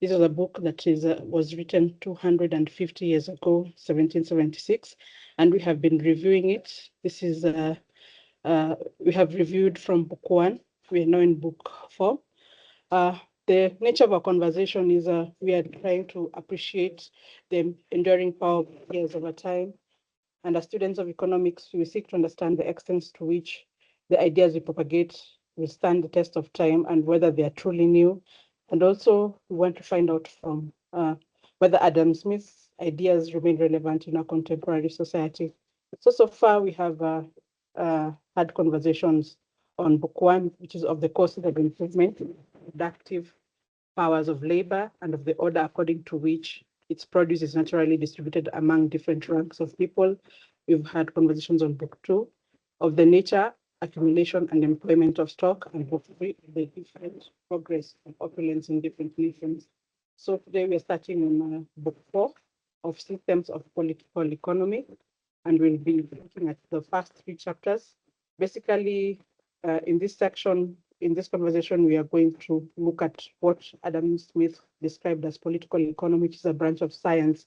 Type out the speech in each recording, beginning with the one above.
This is a book that was written 250 years ago, 1776, and we have been reviewing it. This is we have reviewed from book 1. We are now in book 4. The nature of our conversation is we are trying to appreciate the enduring power of ideas over time. And as students of economics, we seek to understand the extent to which the ideas we propagate will stand the test of time and whether they are truly new. And also, we want to find out from whether Adam Smith's ideas remain relevant in our contemporary society. So far, we have had conversations on book 1, which is of the causes of improvement, productive powers of labor, and of the order according to which its produce is naturally distributed among different ranks of people. We've had conversations on book 2 of the nature, accumulation, and employment of stock, and book 3, the different progress of opulence in different nations. So today we're starting on book 4 of systems of political economy, and we'll be looking at the first 3 chapters. Basically, in this section, in this conversation, we are going to look at what Adam Smith described as political economy, which is a branch of science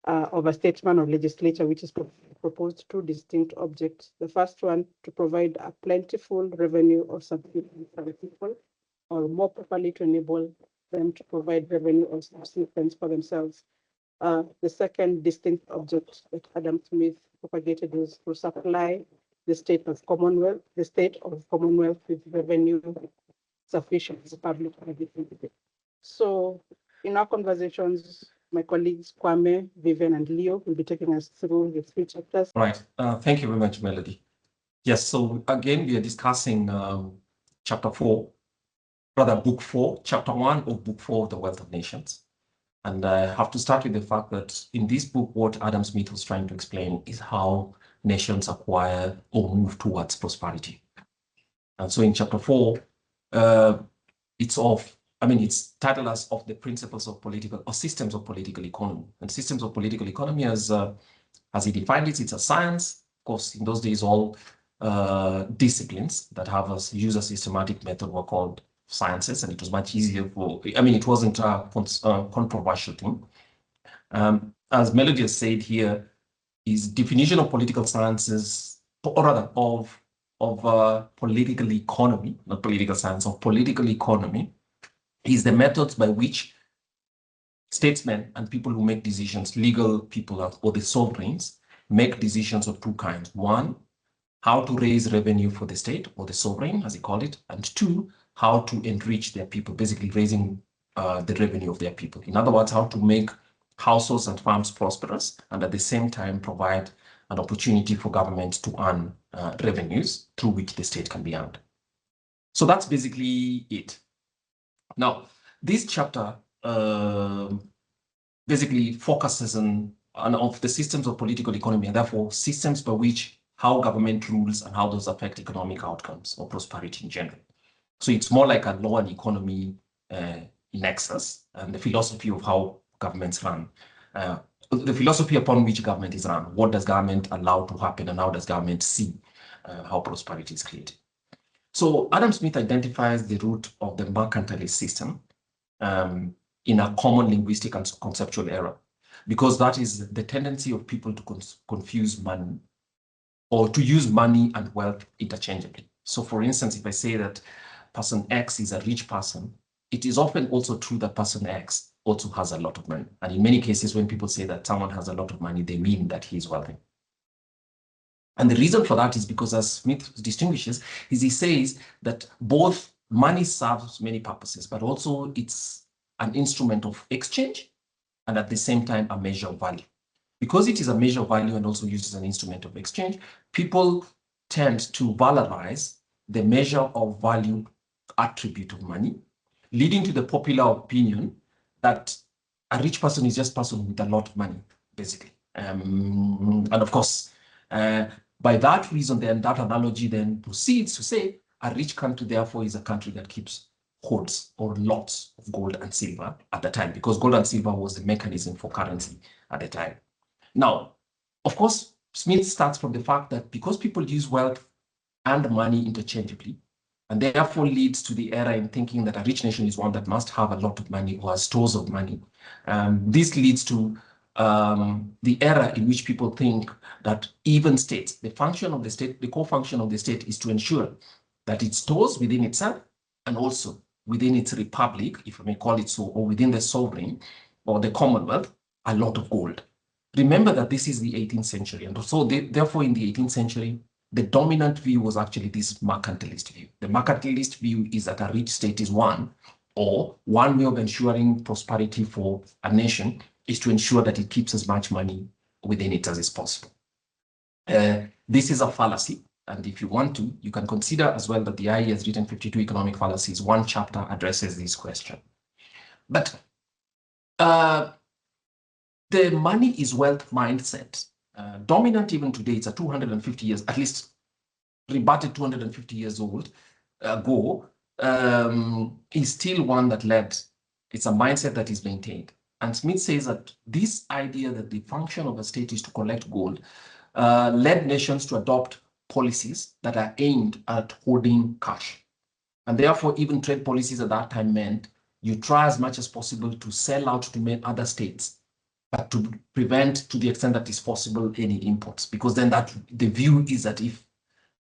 of a statesman or legislature, which is proposed 2 distinct objects. The first one, to provide a plentiful revenue of subsistence for the people, or more properly to enable them to provide revenue of subsistence for themselves. The second distinct object that Adam Smith propagated was to supply the state of Commonwealth with revenue sufficient for public benefit. So in our conversations, my colleagues Kwame, Vivian, and Leo will be taking us through the 3 chapters. Right. Thank you very much, Melody. Yes, so again, we are discussing chapter 4, rather book 4, chapter 1 of book 4 of The Wealth of Nations. And I have to start with the fact that in this book, what Adam Smith was trying to explain is how nations acquire or move towards prosperity. And so in chapter 4, it's titled as of the principles of political or systems of political economy. And systems of political economy, as he defined it, it's a science. Of course, in those days, all disciplines that use a systematic method were called sciences, and it was much easier it wasn't a controversial thing. As Melody has said here, his definition of political sciences, or rather of political economy, not political science, of political economy, is the methods by which statesmen and people who make decisions, legal people or the sovereigns, make decisions of 2 kinds. 1, how to raise revenue for the state or the sovereign, as he called it, and 2, how to enrich their people, basically raising the revenue of their people. In other words, how to make households and farms prosperous and at the same time provide an opportunity for government to earn revenues through which the state can be earned. So that's basically it. Now, this chapter basically focuses on the systems of political economy, and therefore systems by which how government rules and how those affect economic outcomes or prosperity in general. So it's more like a law and economy nexus and the philosophy of how governments run. The philosophy upon which government is run. What does government allow to happen and how does government see how prosperity is created? So Adam Smith identifies the root of the mercantile system in a common linguistic and conceptual error, because that is the tendency of people to confuse money or to use money and wealth interchangeably. So for instance, if I say that person X is a rich person, it is often also true that person X also has a lot of money. And in many cases, when people say that someone has a lot of money, they mean that he's wealthy. And the reason for that is because, as Smith distinguishes, is he says that both money serves many purposes, but also it's an instrument of exchange and at the same time a measure of value. Because it is a measure of value and also used as an instrument of exchange, people tend to valorize the measure of value attribute of money, leading to the popular opinion that a rich person is just a person with a lot of money, basically. And of course, by that reason, then that analogy then proceeds to say a rich country, therefore, is a country that keeps hoards or lots of gold and silver at the time, because gold and silver was the mechanism for currency at the time. Now, of course, Smith starts from the fact that because people use wealth and money interchangeably, and therefore leads to the error in thinking that a rich nation is one that must have a lot of money or has stores of money. This leads to the error in which people think that even states, the function of the state, the core function of the state is to ensure that it stores within itself and also within its republic, if I may call it so, or within the sovereign or the Commonwealth, a lot of gold. Remember that this is the 18th century, and so therefore in the 18th century, the dominant view was actually this mercantilist view. The mercantilist view is that a rich state is one way of ensuring prosperity for a nation is to ensure that it keeps as much money within it as is possible. This is a fallacy, and if you want to, you can consider as well that the IEA has written 52 economic fallacies. One chapter addresses this question. But the money is wealth mindset, dominant even today, it's a 250 years, at least rebutted 250 years old ago, is still one that led, it's a mindset that is maintained. And Smith says that this idea that the function of a state is to collect gold led nations to adopt policies that are aimed at hoarding cash. And therefore, even trade policies at that time meant you try as much as possible to sell out to many other states, but to prevent, to the extent that is possible, any imports. Because then that the view is that if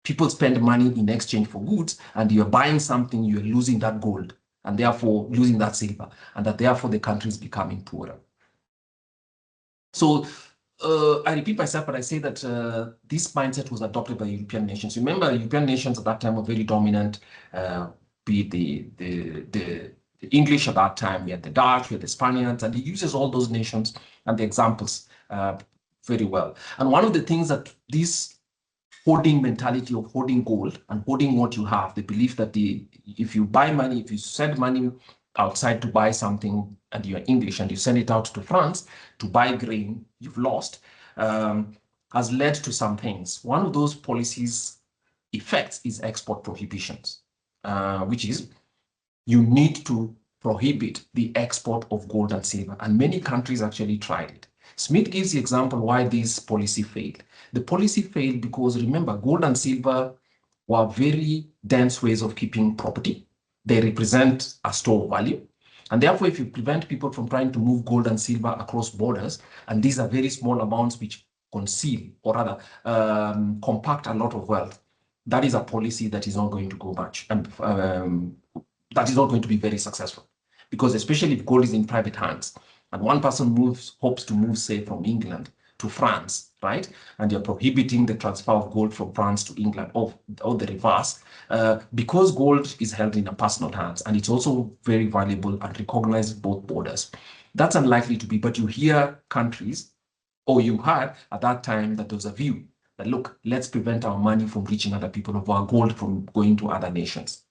people spend money in exchange for goods and you're buying something, you're losing that gold and therefore losing that silver, and that therefore the country is becoming poorer. So I repeat myself, but I say that this mindset was adopted by European nations. Remember, European nations at that time were very dominant, be it the English at that time, we had the Dutch, we had the Spaniards, and he uses all those nations and the examples very well. And one of the things that this hoarding mentality of hoarding gold and hoarding what you have, the belief that if you buy money, if you send money outside to buy something and you're English and you send it out to France to buy grain, you've lost, has led to some things. One of those policies effects is export prohibitions, which is you need to prohibit the export of gold and silver. And many countries actually tried it. Smith gives the example why this policy failed. The policy failed because, remember, gold and silver were very dense ways of keeping property. They represent a store of value. And therefore, if you prevent people from trying to move gold and silver across borders, and these are very small amounts which conceal or rather compact a lot of wealth, that is a policy that is not going to go much, and that is not going to be very successful. Because especially if gold is in private hands, and one person hopes to move, say, from England to France, right? And you're prohibiting the transfer of gold from France to England, or the reverse, because gold is held in a personal hands, and it's also very valuable and recognized both borders. That's unlikely to be, but you hear countries, or you had at that time that there was a view that, look, let's prevent our money from reaching other people, of our gold from going to other nations.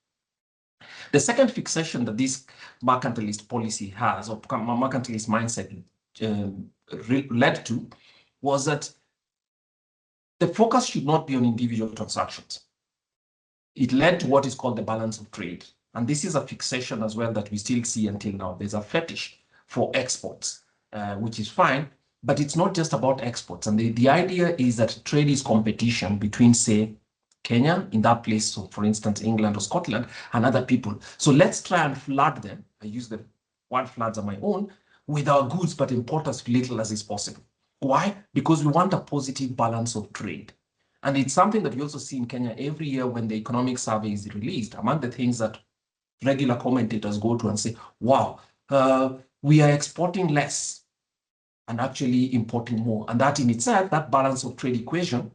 The second fixation that this mercantilist policy has, or mercantilist mindset led to, was that the focus should not be on individual transactions. It led to what is called the balance of trade. And this is a fixation as well that we still see until now. There's a fetish for exports, which is fine, but it's not just about exports. And the idea is that trade is competition between, say, Kenya, in that place, so for instance, England or Scotland, and other people. So let's try and flood them. I use the word floods on my own, with our goods, but import as little as is possible. Why? Because we want a positive balance of trade. And it's something that we also see in Kenya every year when the economic survey is released. Among the things that regular commentators go to and say, wow, we are exporting less and actually importing more. And that in itself, that balance of trade equation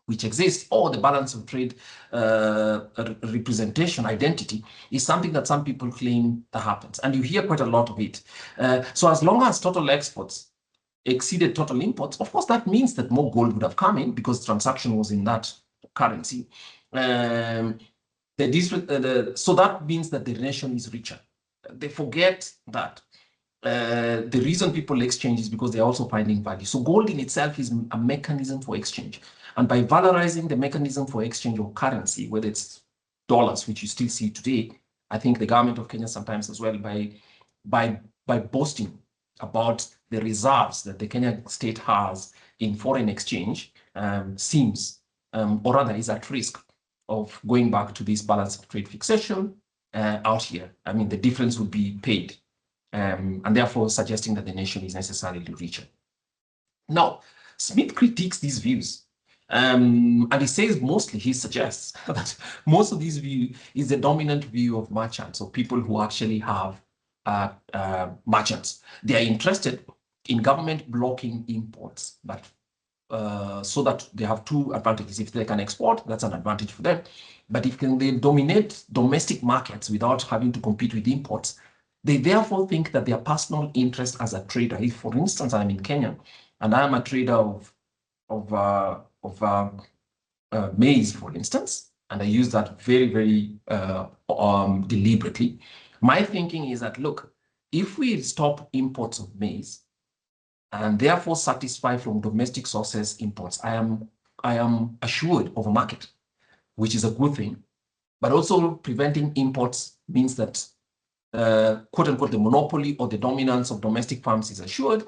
which exists, or the balance of trade representation, identity, is something that some people claim that happens. And you hear quite a lot of it. So as long as total exports exceeded total imports, of course, that means that more gold would have come in because transaction was in that currency. So that means that the nation is richer. They forget that the reason people exchange is because they're also finding value. So gold in itself is a mechanism for exchange. And by valorizing the mechanism for exchange of currency, whether it's dollars, which you still see today, I think the government of Kenya sometimes as well, by boasting about the reserves that the Kenyan state has in foreign exchange, seems, or rather is at risk of going back to this balance of trade fixation out here. I mean, the difference would be paid, and therefore suggesting that the nation is necessarily richer. Now, Smith critiques these views, and he says he suggests that most of this view is the dominant view of merchants, or people who actually have merchants. They are interested in government blocking imports, but so that they have two advantages. If they can export, that's an advantage for them. But if they dominate domestic markets without having to compete with imports, they therefore think that their personal interest as a trader, if for instance I'm in Kenya and I'm a trader of maize, for instance, and I use that very, very deliberately, my thinking is that, look, if we stop imports of maize, and therefore satisfy from domestic sources imports, I am assured of a market, which is a good thing. But also preventing imports means that quote unquote the monopoly or the dominance of domestic farms is assured.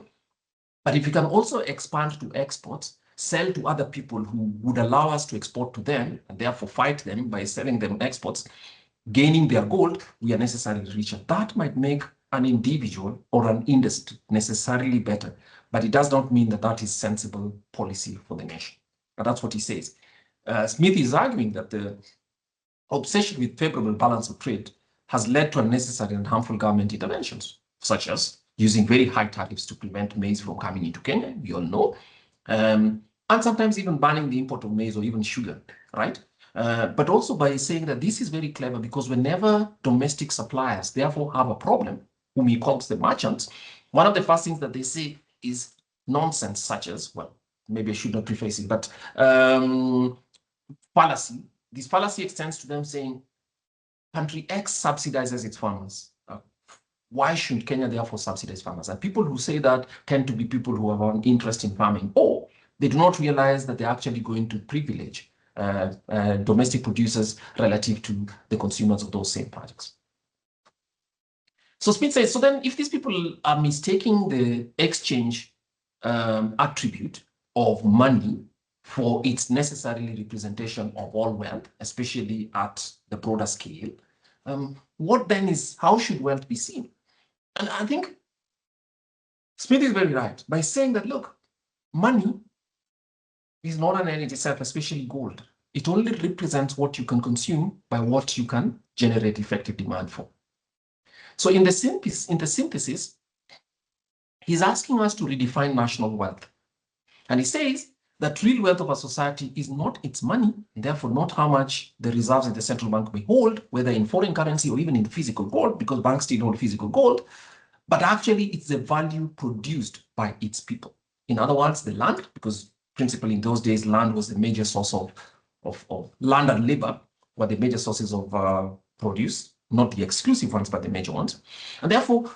But if we can also expand to exports, sell to other people who would allow us to export to them and therefore fight them by selling them exports, gaining their gold, we are necessarily richer. That might make an individual or an industry necessarily better, but it does not mean that that is sensible policy for the nation. And that's what he says. Smith is arguing that the obsession with favorable balance of trade has led to unnecessary and harmful government interventions, such as using very high tariffs to prevent maize from coming into Kenya, we all know, and sometimes even banning the import of maize or even sugar, right? But also by saying that this is very clever because whenever domestic suppliers therefore have a problem, whom he calls the merchants, one of the first things that they say is nonsense, such as, well, maybe I should not preface it, but fallacy. This fallacy extends to them saying, country X subsidizes its farmers. Why should Kenya therefore subsidize farmers? And people who say that tend to be people who have an interest in farming, or they do not realize that they're actually going to privilege domestic producers relative to the consumers of those same products. So Smith says, so then if these people are mistaking the exchange attribute of money for its necessarily representation of all wealth, especially at the broader scale, what then is, how should wealth be seen? And I think Smith is very right by saying that, look, money is not an end in itself, especially gold. It only represents what you can consume by what you can generate effective demand for. So in the synthesis, he's asking us to redefine national wealth. And he says that real wealth of a society is not its money, and therefore not how much the reserves in the central bank may hold, whether in foreign currency or even in physical gold, because banks still hold physical gold, but actually it's the value produced by its people. In other words, the land, because principally in those days, land was the major source of land and labor were the major sources of produce, not the exclusive ones, but the major ones. And therefore,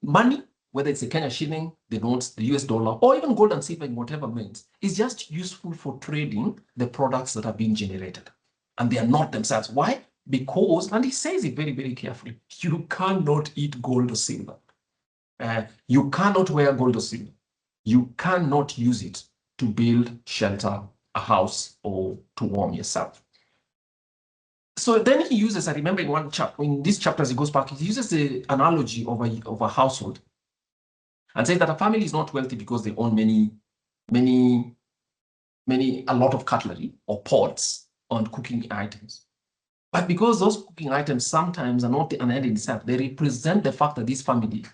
money, whether it's the Kenya shilling, the notes, the US dollar, or even gold and silver in whatever means, is just useful for trading the products that are being generated. And they are not themselves. Why? Because, and he says it very, very carefully, you cannot eat gold or silver. You cannot wear gold or silver. You cannot use it to build, shelter, a house, or to warm yourself. So then he uses, I remember in one chapter, in these chapters he goes back, he uses the analogy of a household and says that a family is not wealthy because they own a lot of cutlery or pots and cooking items. But because those cooking items sometimes are not an end in itself, they represent the fact that this family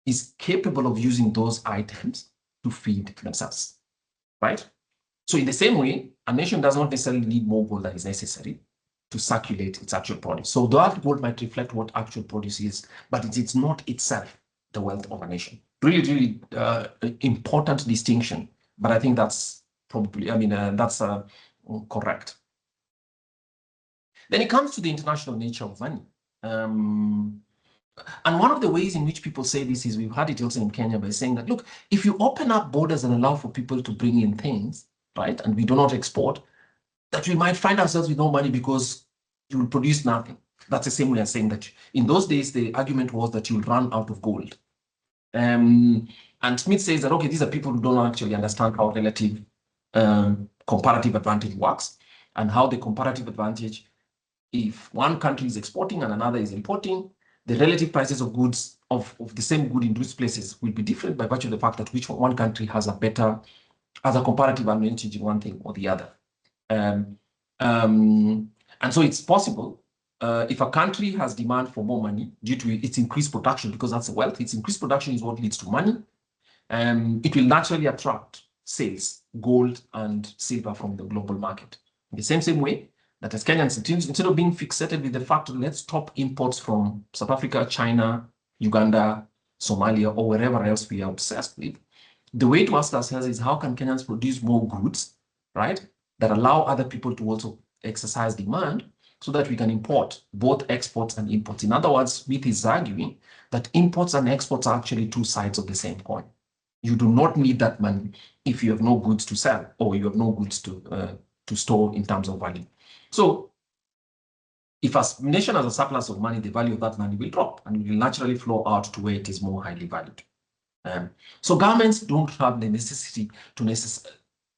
is capable of using those items to feed themselves, right? So in the same way, a nation does not necessarily need more gold than is necessary to circulate its actual produce. So that gold might reflect what actual produce is, but it's not itself the wealth of a nation. Really, really important distinction, but I think that's probably, that's correct. Then it comes to the international nature of money. And one of the ways in which people say this is, we've had it also in Kenya by saying that, look, if you open up borders and allow for people to bring in things, right, and we do not export, that we might find ourselves with no money because you will produce nothing. That's the same way as saying that in those days, the argument was that you'll run out of gold. And Smith says that, okay, these are people who don't actually understand how relative comparative advantage works. and how the comparative advantage, if one country is exporting and another is importing, the relative prices of goods of the same good in those places will be different by virtue of the fact that one country has a comparative advantage in one thing or the other. And so it's possible if a country has demand for more money due to its increased production, because that's wealth, its increased production is what leads to money, it will naturally attract sales, gold and silver from the global market. In the same way that as Kenyans, instead of being fixated with the fact that let's stop imports from South Africa, China, Uganda, Somalia, or wherever else we are obsessed with, the way to ask ourselves is how can Kenyans produce more goods, right, that allow other people to also exercise demand so that we can import both exports and imports. In other words, Smith is arguing that imports and exports are actually two sides of the same coin. You do not need that money if you have no goods to sell or you have no goods to store in terms of value. So if a nation has a surplus of money, the value of that money will drop and it will naturally flow out to where it is more highly valued. So governments don't have the necessity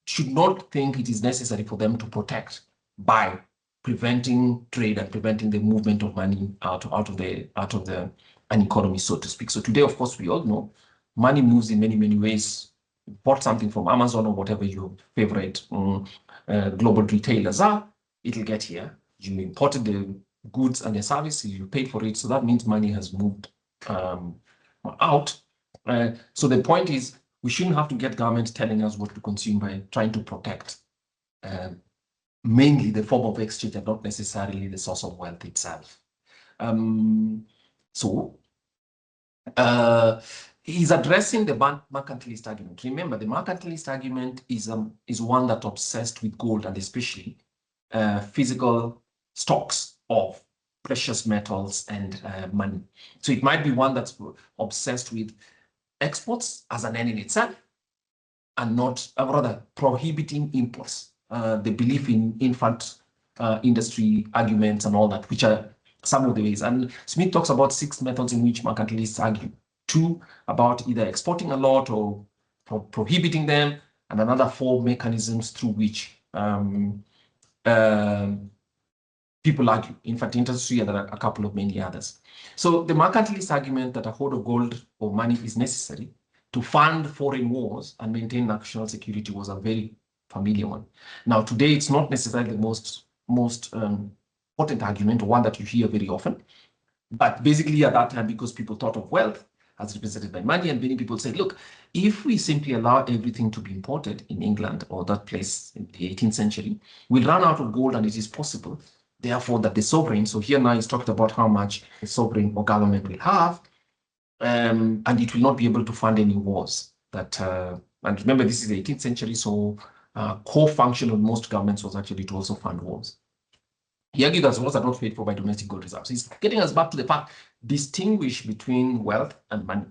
should not think it is necessary for them to protect by preventing trade and preventing the movement of money out of an economy, so to speak. So today, of course, we all know money moves in many, many ways. You bought something from Amazon or whatever your favorite global retailers are, it'll get here. You imported the goods and the services, you paid for it. So that means money has moved out. So the point is, we shouldn't have to get government telling us what to consume by trying to protect mainly the form of exchange and not necessarily the source of wealth itself. He's addressing the mercantilist argument. Remember, the mercantilist argument is one that obsessed with gold and especially physical stocks of precious metals and money. So it might be one that's obsessed with exports as an end in itself and not, rather, prohibiting imports. The belief in infant industry arguments and all that, which are some of the ways. And Smith talks about 6 methods in which mercantilists argue. 2 about either exporting a lot or prohibiting them, and another 4 mechanisms through which people argue, infant industry, and there are a couple of many others. So the mercantilist argument that a hoard of gold or money is necessary to fund foreign wars and maintain national security was a very familiar one. Now, today, it's not necessarily the most important argument, or one that you hear very often. But basically, at that time, because people thought of wealth as represented by money, and many people said, look, if we simply allow everything to be imported in England or that place in the 18th century, we'll run out of gold, and it is possible, therefore, that the sovereign, so here now he's talked about how much the sovereign or government will have, and it will not be able to fund any wars. And remember, this is the 18th century, so core function of most governments was actually to also fund wars. He argued that wars are not paid for by domestic gold reserves. He's getting us back to the fact, distinguish between wealth and money.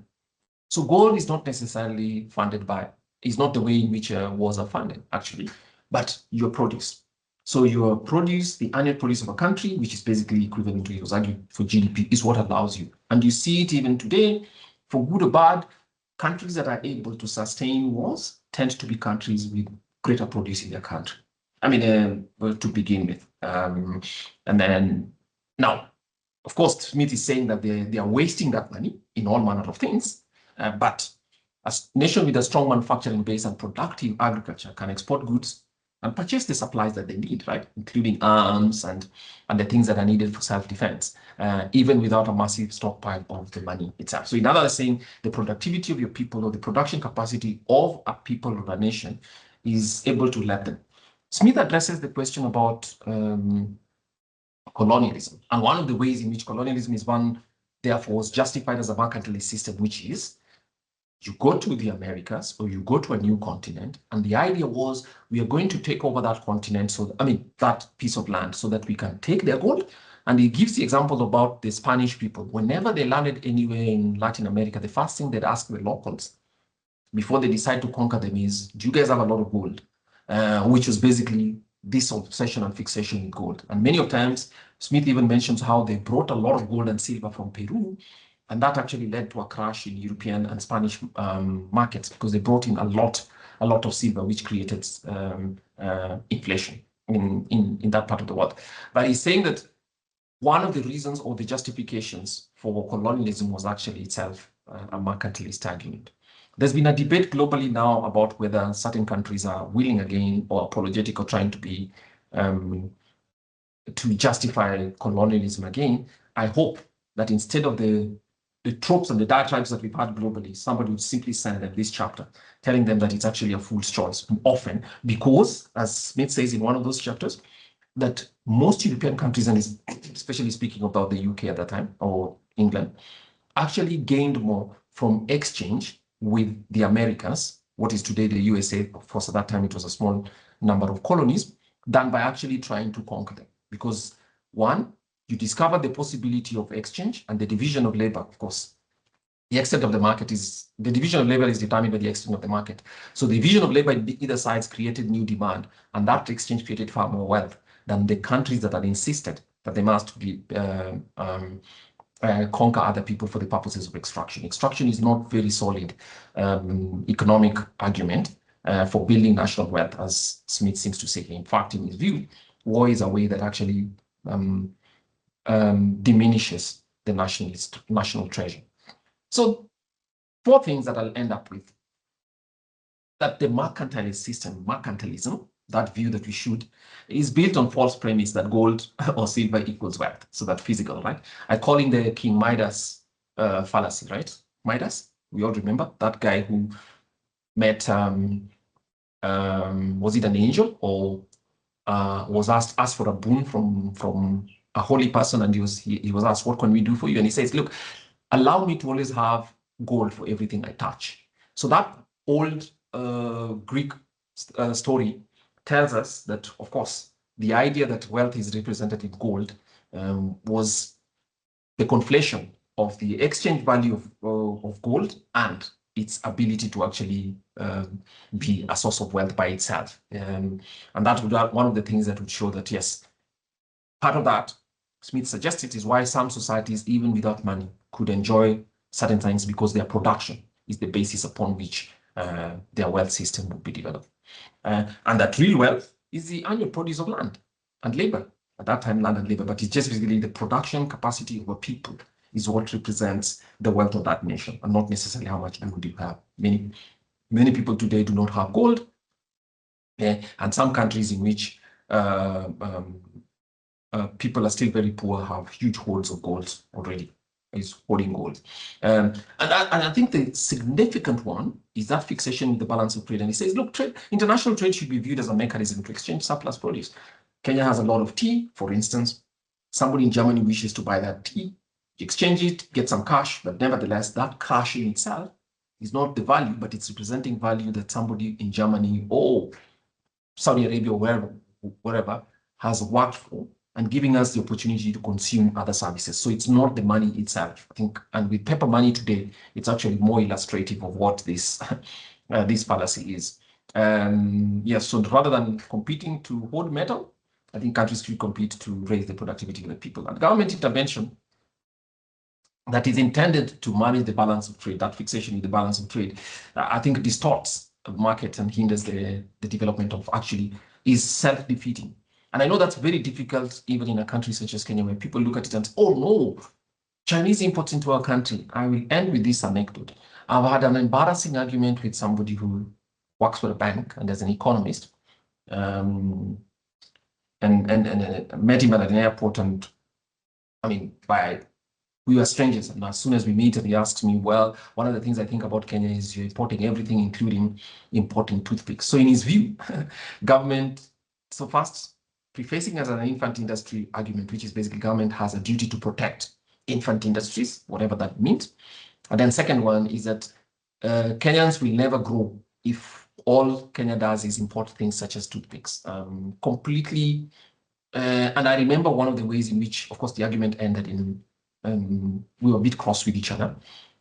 So gold is not necessarily funded by, is not the way in which wars are funded, actually, but your produce. So your produce, the annual produce of a country, which is basically equivalent to, he was arguing for GDP, is what allows you. And you see it even today, for good or bad, countries that are able to sustain wars tend to be countries with greater produce in their country. I mean, to begin with. And then, now, of course, Smith is saying that they are wasting that money in all manner of things, but a nation with a strong manufacturing base and productive agriculture can export goods and purchase the supplies that they need, right? Including arms and the things that are needed for self-defense, even without a massive stockpile of the money itself. So in other words, saying the productivity of your people or the production capacity of a people or a nation is able to let them. Smith addresses the question about colonialism. And one of the ways in which colonialism is one, therefore, was justified as a mercantilist system, which is you go to the Americas or you go to a new continent, and the idea was we are going to take over that continent, so that piece of land, so that we can take their gold. And he gives the example about the Spanish people. Whenever they landed anywhere in Latin America, the first thing they'd ask the locals before they decide to conquer them is, do you guys have a lot of gold? Which was basically this obsession and fixation with gold. And many of times, Smith even mentions how they brought a lot of gold and silver from Peru, and that actually led to a crash in European and Spanish markets because they brought in a lot of silver, which created inflation. in that part of the world. But he's saying that one of the reasons or the justifications for colonialism was actually itself a mercantilist argument. There's been a debate globally now about whether certain countries are willing again or apologetic or trying to be to justify colonialism again. I hope that instead of the tropes and the diatribes that we've had globally, somebody would simply send them this chapter, telling them that it's actually a fool's choice, often because, as Smith says in one of those chapters, that most European countries, and especially speaking about the UK at that time, or England, actually gained more from exchange with the Americas, what is today the USA. Of course, at that time, it was a small number of colonies, than by actually trying to conquer them. Because one, you discover the possibility of exchange and the division of labor. Of course, the extent of the market is, the division of labor is determined by the extent of the market. So the division of labor in either sides created new demand, and that exchange created far more wealth than the countries that had insisted that they must be conquer other people for the purposes of extraction. Extraction is not very solid economic argument for building national wealth, as Smith seems to say. In fact, in his view, war is a way that actually diminishes the national treasure. So 4 things that I'll end up with: that the mercantile system, mercantilism, that view that we should, is built on false premise that gold or silver equals wealth. So that physical, right? I call in the King Midas fallacy, right? Midas, we all remember that guy who met, was it an angel, or was asked for a boon from a holy person, and he was asked, what can we do for you? And he says, look, allow me to always have gold for everything I touch. So that old Greek story tells us that, of course, the idea that wealth is represented in gold was the conflation of the exchange value of gold and its ability to actually be a source of wealth by itself. And that would be one of the things that would show that, yes, part of that, Smith suggested, is why some societies, even without money, could enjoy certain things, because their production is the basis upon which their wealth system would be developed. And that real wealth is the annual produce of land and labor. At that time, land and labor, but it's just basically the production capacity of a people is what represents the wealth of that nation, and not necessarily how much gold you have. Many people today do not have gold, and some countries in which people are still very poor have huge hoards of gold already. Is hoarding gold. And I think the significant one is that fixation with the balance of trade. And he says, look, international trade should be viewed as a mechanism to exchange surplus produce. Kenya has a lot of tea, for instance. Somebody in Germany wishes to buy that tea, you exchange it, get some cash, but nevertheless, that cash in itself is not the value, but it's representing value that somebody in Germany or Saudi Arabia or wherever has worked for, and giving us the opportunity to consume other services. So it's not the money itself, I think. And with paper money today, it's actually more illustrative of what this this fallacy is. Yes, so rather than competing to hoard metal, I think countries should compete to raise the productivity of the people. And government intervention that is intended to manage the balance of trade, that fixation in the balance of trade, I think distorts the market and hinders the development of, actually is self-defeating. And I know that's very difficult even in a country such as Kenya, where people look at it and say, oh no, Chinese imports into our country. I will end with this anecdote. I've had an embarrassing argument with somebody who works for a bank and as an economist, and met him at an airport, and I mean, we were strangers, and as soon as we meet, and he asks me, well, one of the things I think about Kenya is you're importing everything, including importing toothpicks. So in his view, government, so first, prefacing as an infant industry argument, which is basically government has a duty to protect infant industries, whatever that means. And then second one is that Kenyans will never grow if all Kenya does is import things such as toothpicks. Completely, and I remember one of the ways in which, of course, the argument ended in, we were a bit cross with each other.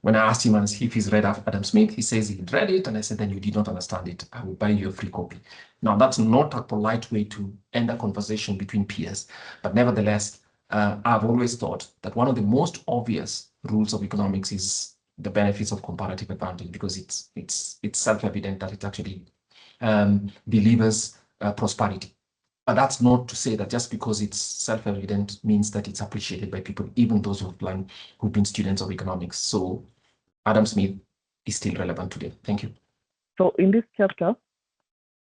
When I asked him if he's read Adam Smith, he says he'd read it, and I said, then you did not understand it. I will buy you a free copy. Now, that's not a polite way to end a conversation between peers, but nevertheless, I've always thought that one of the most obvious rules of economics is the benefits of comparative advantage, because it's self-evident that it actually delivers prosperity. But that's not to say that just because it's self-evident means that it's appreciated by people, even those who've been students of economics. So Adam Smith is still relevant today. Thank you. So in this chapter,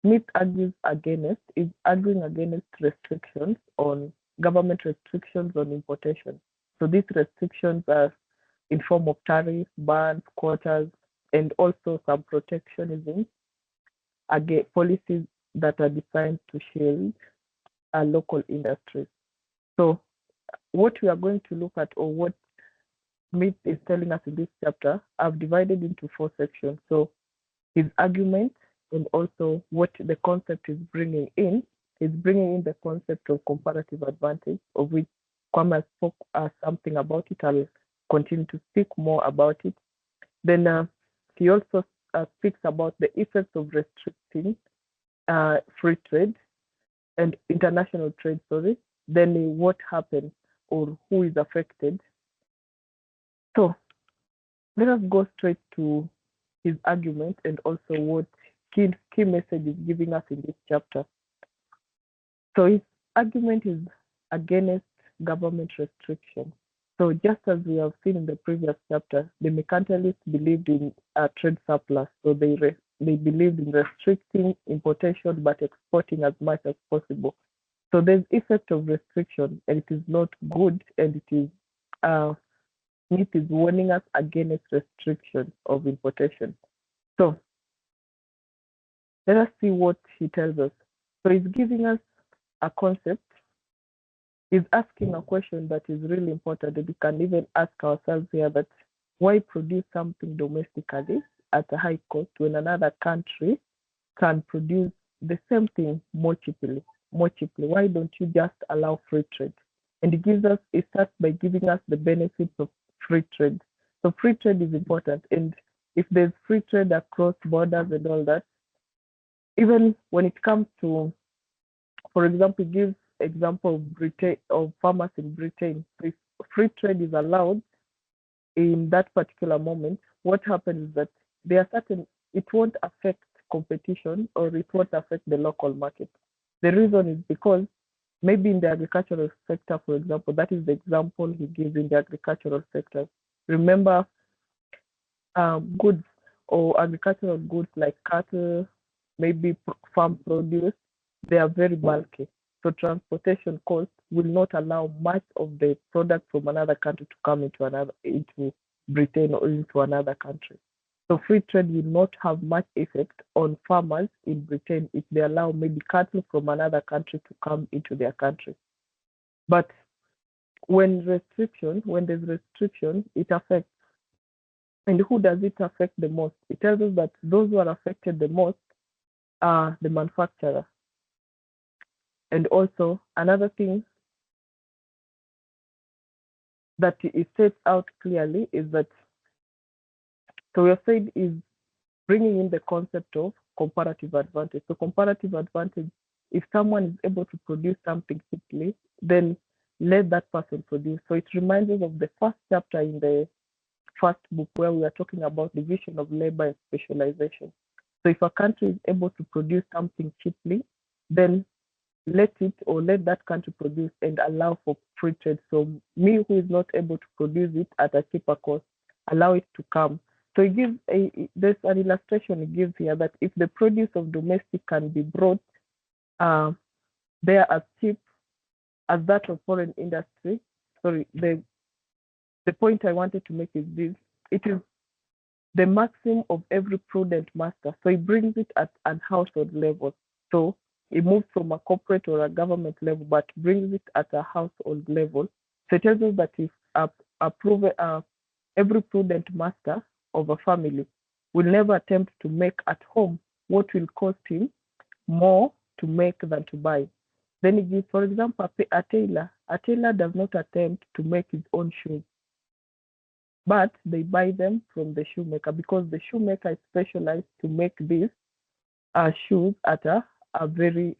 Smith is arguing against restrictions on government restrictions on importation. So these restrictions are in form of tariffs, bans, quotas, and also some protectionism, again, policies that are designed to shield local industries. So what we are going to look at, or what Smith is telling us in this chapter, I've divided into 4 sections. So his argument and also what the concept is bringing in. Is bringing in the concept of comparative advantage, of which Kwame spoke something about it. I'll continue to speak more about it. Then he also speaks about the effects of restricting free trade and international trade, then what happens or who is affected. So let us go straight to his argument and also what key message is giving us in this chapter. So his argument is against government restriction. So just as we have seen in the previous chapter, the mercantilists believed in a trade surplus. So they believed in restricting importation but exporting as much as possible. So there's effect of restriction, and it is not good, and it is Smith is warning us against restriction of importation. So let us see what he tells us. So he's giving us a concept. He's asking a question that is really important, and we can even ask ourselves here that why produce something domestically at a high cost when another country can produce the same thing more cheaply? Why don't you just allow free trade? And it starts by giving us the benefits of free trade. So free trade is important, and if there's free trade across borders and all that, even when it comes to, for example, gives example of Britain, of farmers in Britain. If free trade is allowed in that particular moment, what happens is that there are it won't affect competition, or it won't affect the local market. The reason is because maybe in the agricultural sector, for example, that is the example he gives in the agricultural sector. Remember, goods or agricultural goods like cattle, maybe farm produce, they are very bulky. So transportation costs will not allow much of the product from another country to come into Britain or into another country. So free trade will not have much effect on farmers in Britain if they allow maybe cattle from another country to come into their country. But when there's restriction, it affects. And who does it affect the most? It tells us that those who are affected the most are the manufacturer. And also another thing that it sets out clearly is that, so we have said, is bringing in the concept of comparative advantage. So comparative advantage, if someone is able to produce something cheaply, then let that person produce. So it reminds us of the first chapter in the first book where we are talking about division of labor and specialization. So if a country is able to produce something cheaply, then let that country produce and allow for free trade. So me who is not able to produce it at a cheaper cost, allow it to come. So it gives there's an illustration it gives here that if the produce of domestic can be brought there as cheap as that of foreign industry, the point I wanted to make is this: it is the maxim of every prudent master. So he brings it at an household level. So it moves from a corporate or a government level, but brings it at a household level. So it tells us that if every prudent master of a family will never attempt to make at home what will cost him more to make than to buy. Then he gives, for example, a tailor. A tailor does not attempt to make his own shoes, but they buy them from the shoemaker because the shoemaker is specialized to make these shoes at a very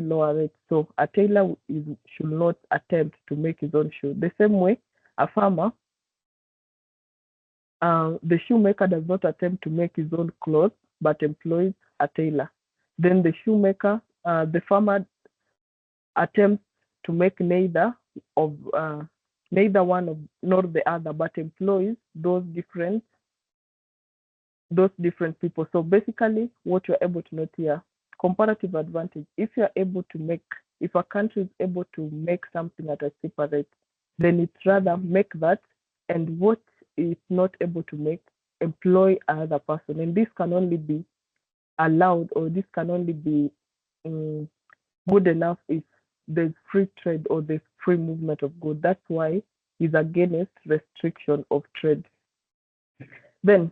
lower rate. So a tailor should not attempt to make his own shoe. The same way, a farmer, the shoemaker does not attempt to make his own clothes, but employs a tailor. Then the shoemaker, the farmer attempts to make neither one of nor the other, but employs those different people. So basically, what you're able to note here, comparative advantage. If a country is able to make something at a cheaper rate, then it's rather make that, and what it's not able to make, employ another person. And this can only be allowed, or this can only be good enough if there's free trade or there's free movement of goods. That's why he's against restriction of trade. Then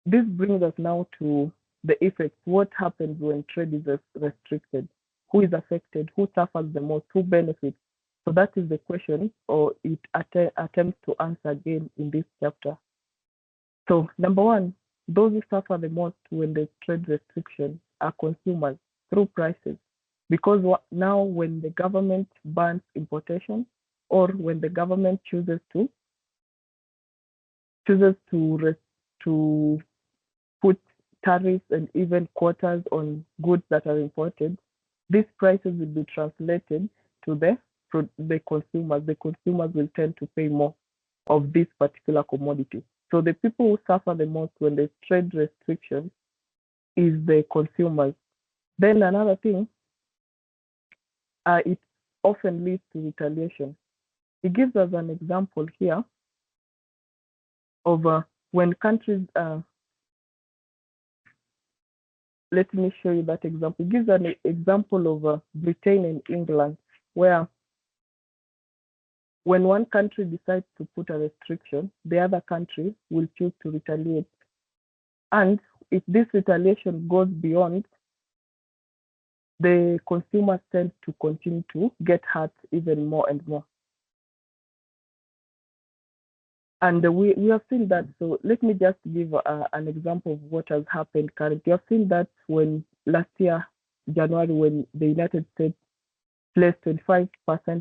this brings us now to the effects. What happens when trade is restricted? Who is affected? Who suffers the most? Who benefits? So that is the question, or it attempts to answer again in this chapter. So number one, those who suffer the most when there's trade restriction are consumers through prices. Because now when the government bans importation, or when the government chooses to put tariffs and even quotas on goods that are imported, these prices will be translated to the consumers. The consumers will tend to pay more of this particular commodity. So the people who suffer the most when there's trade restrictions is the consumers. Then another thing, it often leads to retaliation. He gives us an example here of when countries, let me show you that example. He gives an example of Britain and England, where when one country decides to put a restriction, the other country will choose to retaliate. And if this retaliation goes beyond, the consumers tend to continue to get hurt even more and more. And we have seen that. So let me just give an example of what has happened currently. We have seen that when last year, January, when the United States placed 25%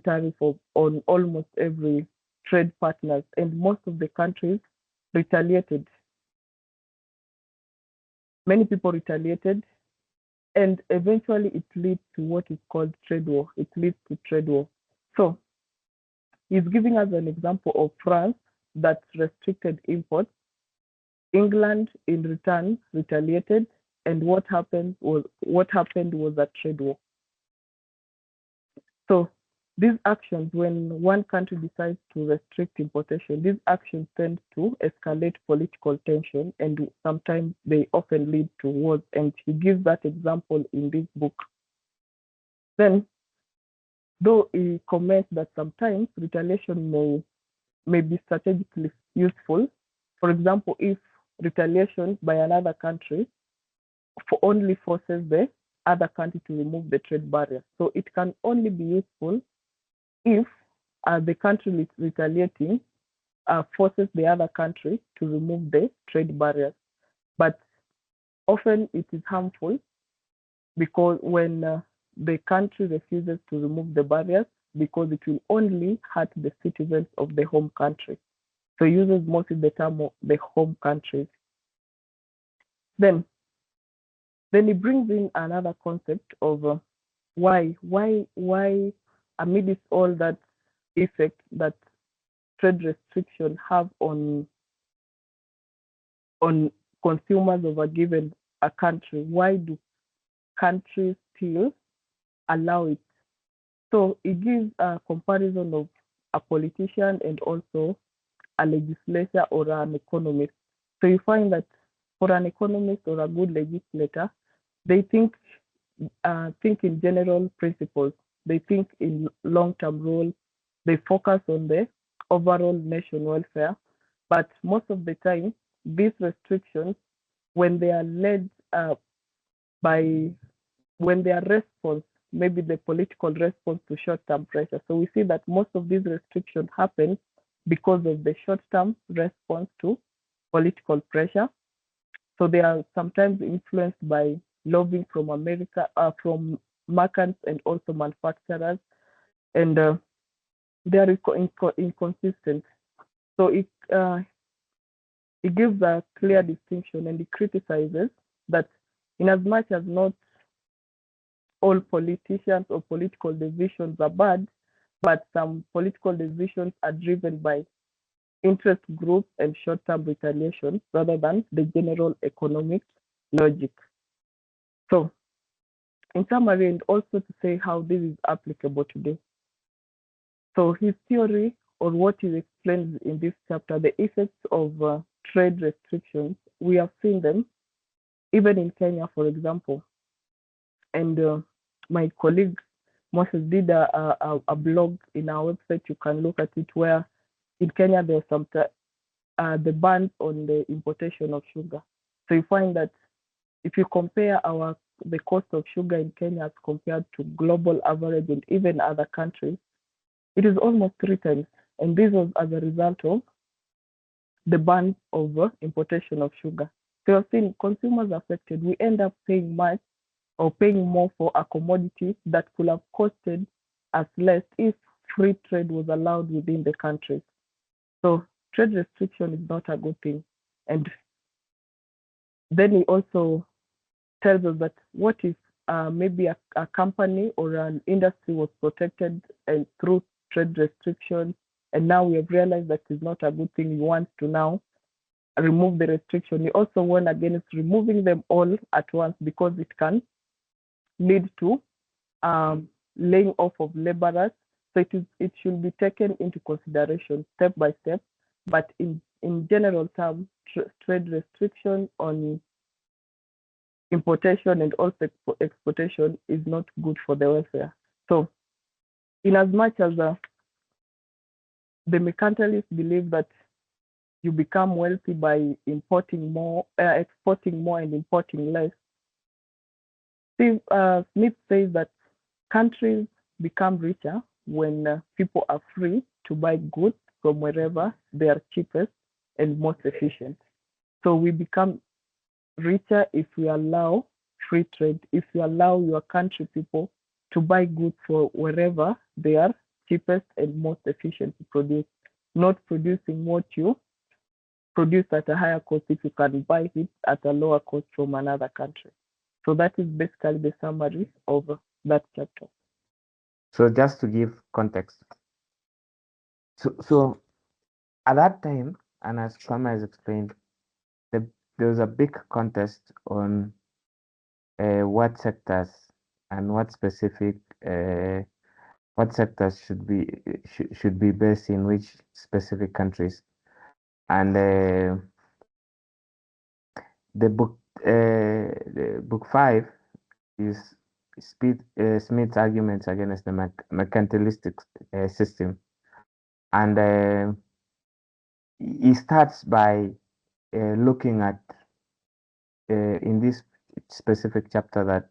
tariff on almost every trade partners, and most of the countries retaliated. Many people retaliated, and eventually it leads to what is called trade war. It leads to trade war. So he's giving us an example of France that restricted imports. England in return retaliated, and what happened was a trade war. So these actions, when one country decides to restrict importation, these actions tend to escalate political tension, and sometimes they often lead to wars. And he gives that example in this book. Then, though he comments that sometimes retaliation may be strategically useful. For example, if retaliation by another country only forces the other country to remove the trade barrier. So it can only be useful if the country retaliating forces the other country to remove the trade barriers. But often it is harmful, because when the country refuses to remove the barriers, because it will only hurt the citizens of the home country. So he uses mostly the term of the home countries. Then he brings in another concept of why amidst all that effect that trade restrictions have on consumers of a given country, why do countries still allow it? So it gives a comparison of a politician and also a legislator or an economist. So you find that for an economist or a good legislator, they think in general principles. They think in long-term goals. They focus on the overall nation welfare. But most of the time, these restrictions, when they are led when they are response, maybe the political response to short-term pressure. So we see that most of these restrictions happen because of the short-term response to political pressure. So they are sometimes influenced by lobbying from America, from merchants and also manufacturers, and they are inconsistent. So it gives a clear distinction, and it criticizes that in as much as not all politicians or political decisions are bad, but some political decisions are driven by interest groups and short-term retaliation rather than the general economic logic. So, in summary, and also to say how this is applicable today. So his theory, or what he explains in this chapter, the effects of trade restrictions, we have seen them even in Kenya, for example. And my colleague Moses did a blog in our website. You can look at it, where in Kenya there's some the ban on the importation of sugar. So you find that if you compare the cost of sugar in Kenya as compared to global average and even other countries, it is almost 3 times. And this was as a result of the ban of importation of sugar. So you're seeing consumers affected. We end up paying much or paying more for a commodity that could have costed us less if free trade was allowed within the country. So trade restriction is not a good thing. And then he also tells us that what if maybe a company or an industry was protected and through trade restrictions, and now we have realized that is not a good thing. We want to now remove the restriction. We also warn against removing them all at once, because it can lead to laying off of laborers. So it should be taken into consideration step by step. But in general terms, trade restriction on importation and also exportation is not good for the welfare. So in as much as the mercantilists believe that you become wealthy by importing more, exporting more and importing less, Smith says that countries become richer when people are free to buy goods from wherever they are cheapest and most efficient. So we become richer if we allow free trade, if we allow your country people to buy goods for wherever they are cheapest and most efficient to produce, not producing what you produce at a higher cost if you can buy it at a lower cost from another country. So that is basically the summary of that chapter. So just to give context, so at that time, and as Kwame has explained, there was a big contest on what sectors and what specific what sectors should be based in which specific countries, and the book 5 is Smith's arguments against the mercantilistic system, and he starts by looking at in this specific chapter that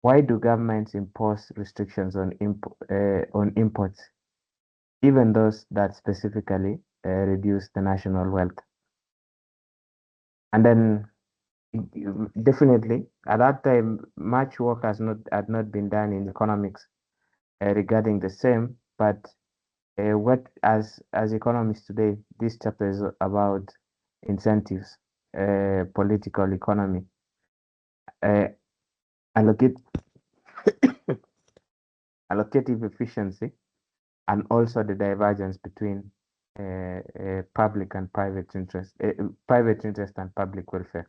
why do governments impose restrictions on imports, even those that specifically reduce the national wealth? And then definitely at that time much work had not been done in economics regarding the same, but what as economists today, this chapter is about incentives, political economy, allocative efficiency, and also the divergence between public and private interest, and public welfare.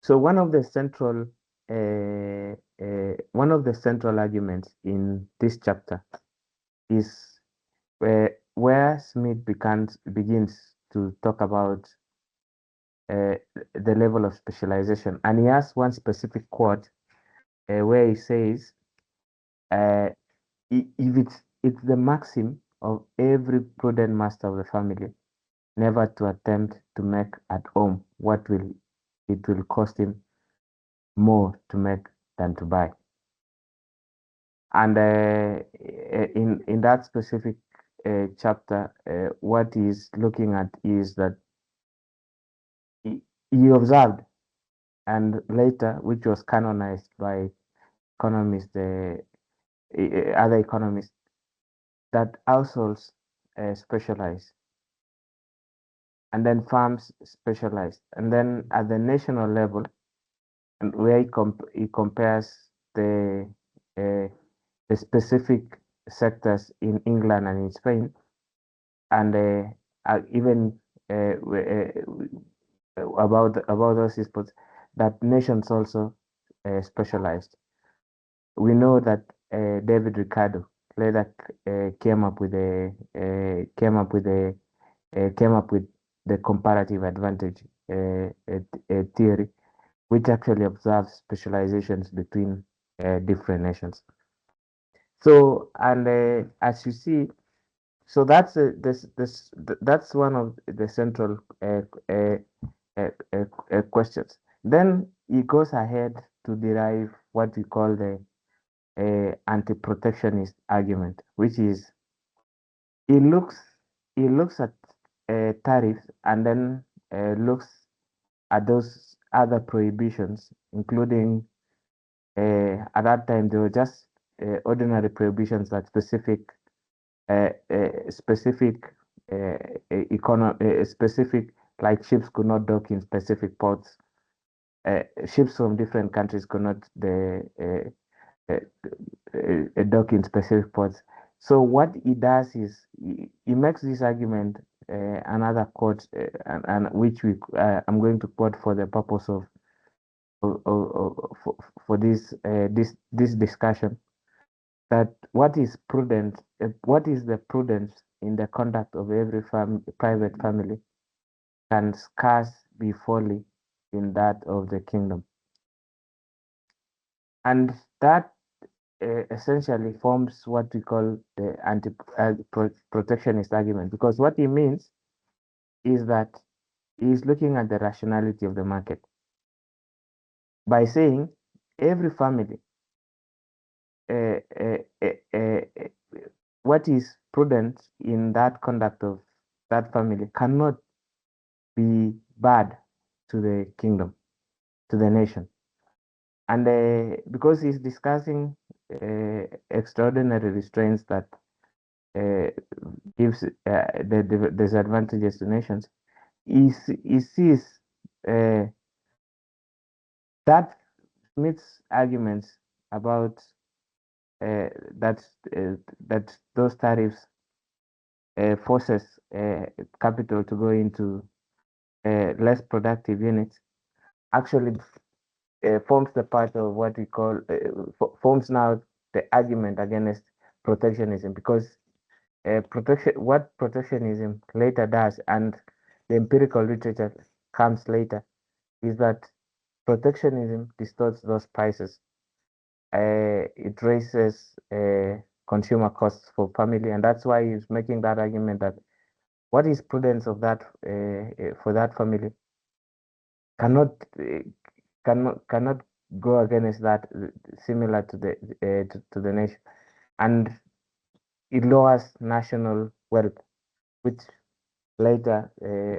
So one of the central arguments in this chapter is where Smith begins to talk about the level of specialization, and he has one specific quote where he says, if it's the maxim of every prudent master of the family never to attempt to make at home what it will cost him more to make than to buy. And in that specific chapter, what he's looking at is that he observed, and later, which was canonized by economists, other economists, that households specialize, and then farms specialize, and then at the national level, and where he compares the specific sectors in England and in Spain, and even about those exports, that nations also specialized. We know that David Ricardo later came up with the comparative advantage theory, which actually observes specializations between different nations. So, and as you see, so that's that's one of the central questions. Then he goes ahead to derive what we call the anti-protectionist argument, which is he looks at tariffs and then looks at those other prohibitions, including at that time they were just ordinary prohibitions that specific, like ships could not dock in specific ports. Ships from different countries could not dock in specific ports. So what he does is he makes this argument, another quote, and which I'm going to quote for the purpose of for this discussion, that what is prudent, what is the prudence in the conduct of every private family can scarce be folly in that of the kingdom. And that essentially forms what we call the anti-protectionist argument, because what he means is that he is looking at the rationality of the market by saying every family, what is prudent in that conduct of that family cannot be bad to the kingdom, to the nation. And because he's discussing extraordinary restraints that gives the disadvantages to nations, he sees that Smith's arguments about that those tariffs forces capital to go into less productive units actually forms the part of what we call forms now the argument against protectionism, because what protectionism later does, and the empirical literature comes later, is that protectionism distorts those prices. It raises consumer costs for family, and that's why he's making that argument that what is prudence of that for that family cannot go against that, similar to the nation, and it lowers national wealth, which later,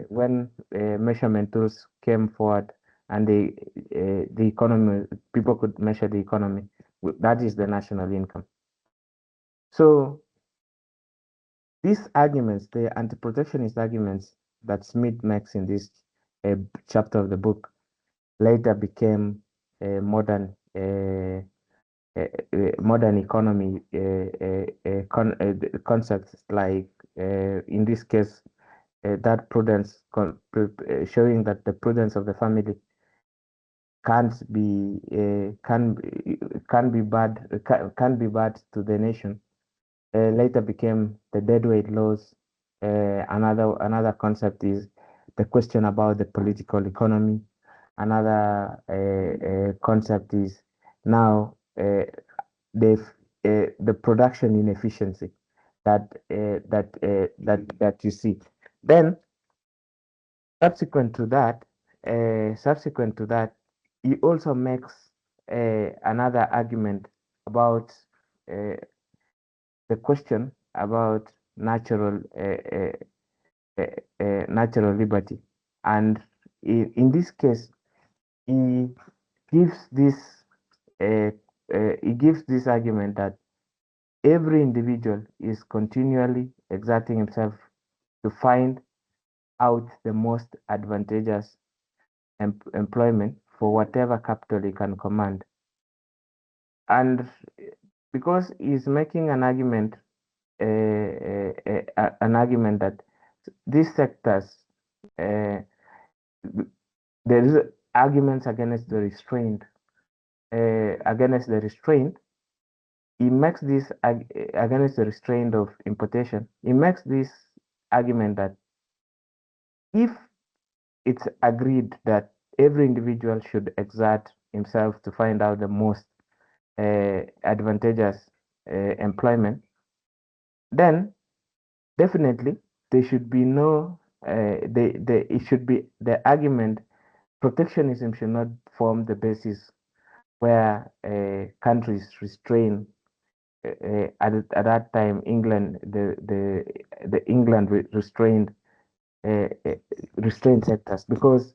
when measurement tools came forward and the economy, people could measure the economy, that is the national income. So these arguments, the anti-protectionist arguments that Smith makes in this chapter of the book, later became modern economy concepts, like in this case, that prudence, showing that the prudence of the family can be bad to the nation. Later became the deadweight laws. Another concept is the question about the political economy. Another concept is now the production inefficiency that you see. Then subsequent to that, he also makes another argument about the question about natural liberty, and in this case, he gives this argument that every individual is continually exerting himself to find out the most advantageous employment for whatever capital he can command. And because he's making an argument, that these sectors, there is arguments against the restraint, he makes this against the restraint of importation. He makes this argument that if it's agreed that every individual should exert himself to find out the most advantageous employment, then definitely there should be no it should be the argument protectionism should not form the basis where countries restrain. At that time, England, the England restrained sectors, because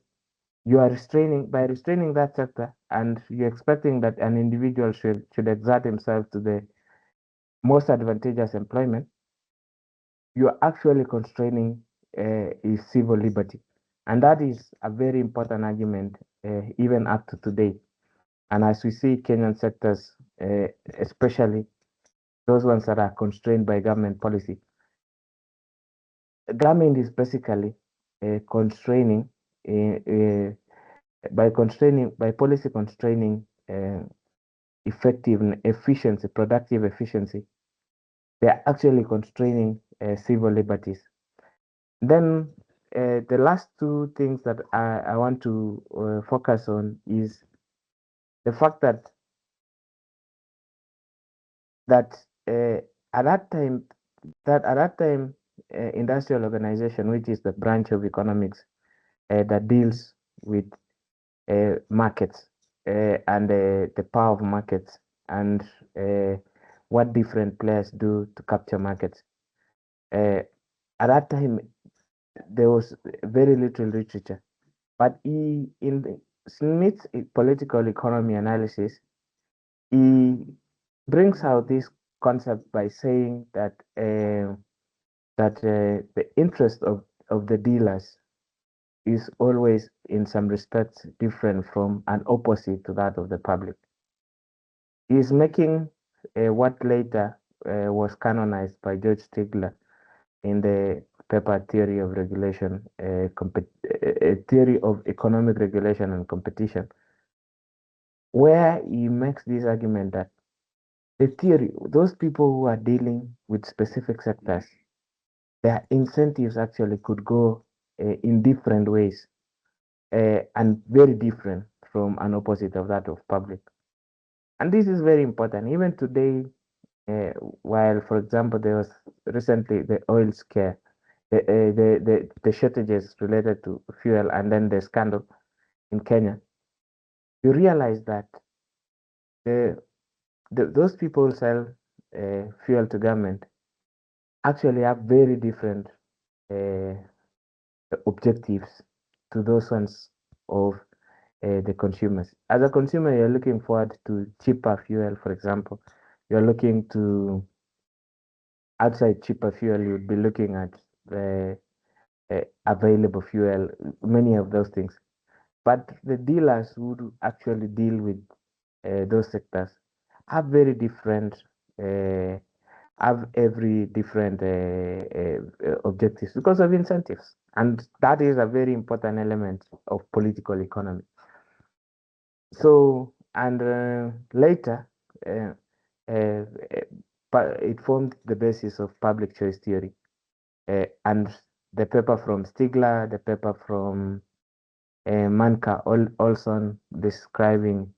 you are restraining that sector, and you're expecting that an individual should exert himself to the most advantageous employment. You are actually constraining his civil liberty, and that is a very important argument even up to today. And as we see, Kenyan sectors, especially those ones that are constrained by government policy, government is basically constraining by policy constraining effective efficiency, productive efficiency. They are actually constraining civil liberties. Then the last two things that I want to focus on is the fact that at that time, industrial organization, which is the branch of economics that deals with markets and the power of markets, and what different players do to capture markets. At that time, there was very little literature, but in Smith's political economy analysis, he brings out this concept by saying that the interest of the dealers is always, in some respects, different from and opposite to that of the public. He is making what later was canonized by George Stigler in the paper Theory of Regulation, Theory of Economic Regulation and Competition, where he makes this argument that the theory, those people who are dealing with specific sectors, their incentives actually could go in different ways and very different from an opposite of that of public. And this is very important. Even today, while, for example, there was recently the oil scare, the shortages related to fuel, and then the scandal in Kenya, you realize that those people who sell fuel to government actually have very different objectives to those ones of the consumers. As a consumer, you're looking forward to cheaper fuel, for example. You're looking to, outside cheaper fuel, you would be looking at available fuel, many of those things. But the dealers who would actually deal with those sectors have very different objectives because of incentives, and that is a very important element of political economy. So, and later, it formed the basis of public choice theory, and the paper from Stigler, the paper from Manka, also describing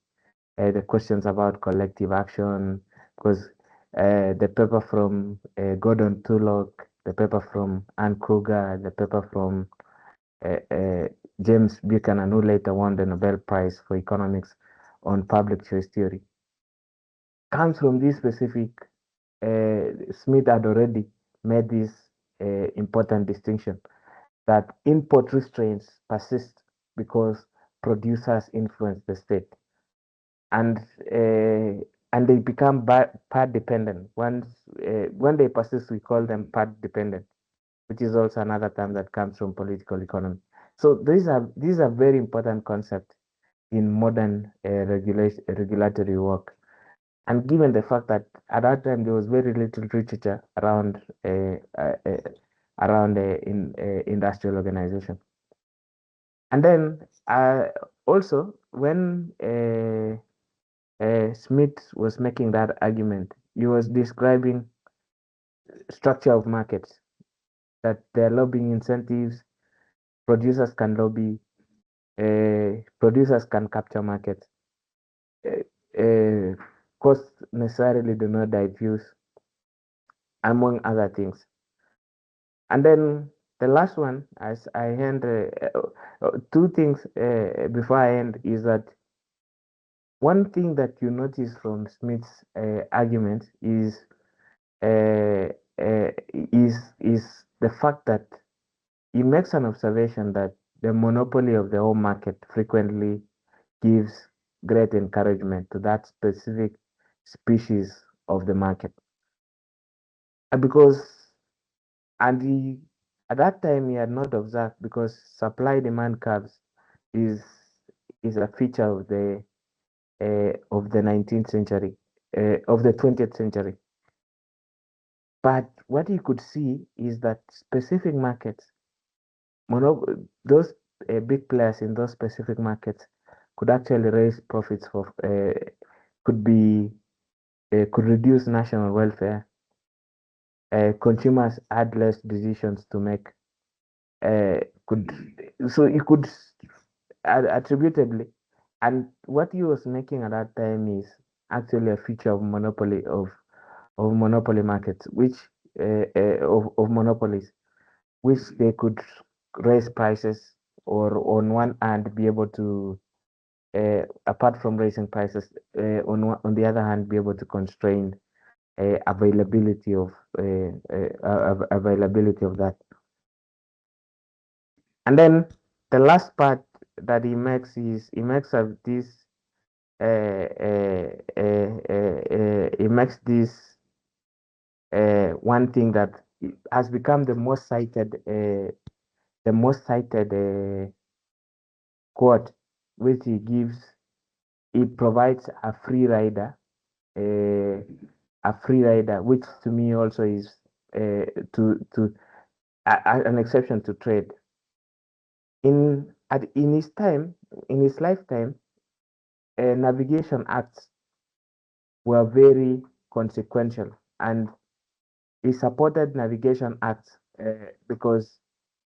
the questions about collective action, because the paper from Gordon Tullock, the paper from Ann Kruger, the paper from James Buchanan, who later won the Nobel Prize for Economics on public choice theory, comes from this specific. Smith had already made this important distinction that import restraints persist because producers influence the state, and they become part dependent. Once when they persist, we call them part dependent, which is also another term that comes from political economy. So these are very important concepts in modern regulatory work. And given the fact that at that time there was very little literature around industrial organization. And then also when Smith was making that argument, he was describing structure of markets, that there are lobbying incentives, producers can lobby, producers can capture markets. Costs necessarily do not diffuse, among other things. And then the last one, as I end, two things before I end, is that one thing that you notice from Smith's argument is the fact that he makes an observation that the monopoly of the home market frequently gives great encouragement to that specific species of the market. Because, and at that time he had not observed, because supply demand curves is a feature of the 19th century, of the 20th century. But what you could see is that specific markets, those big players in those specific markets could actually raise profits for, could reduce national welfare. Consumers had less decisions to make. So you could attributably, and what he was making at that time is actually a feature of monopoly of monopoly markets, which of monopolies, which they could raise prices, or on one hand be able to, apart from raising prices, on the other hand be able to constrain availability of that. And then the last part that he makes is he makes of this he makes this one thing that has become the most cited quote, which he gives. He provides a free rider, which to me also is an exception to trade. In his lifetime, navigation acts were very consequential, and he supported navigation acts because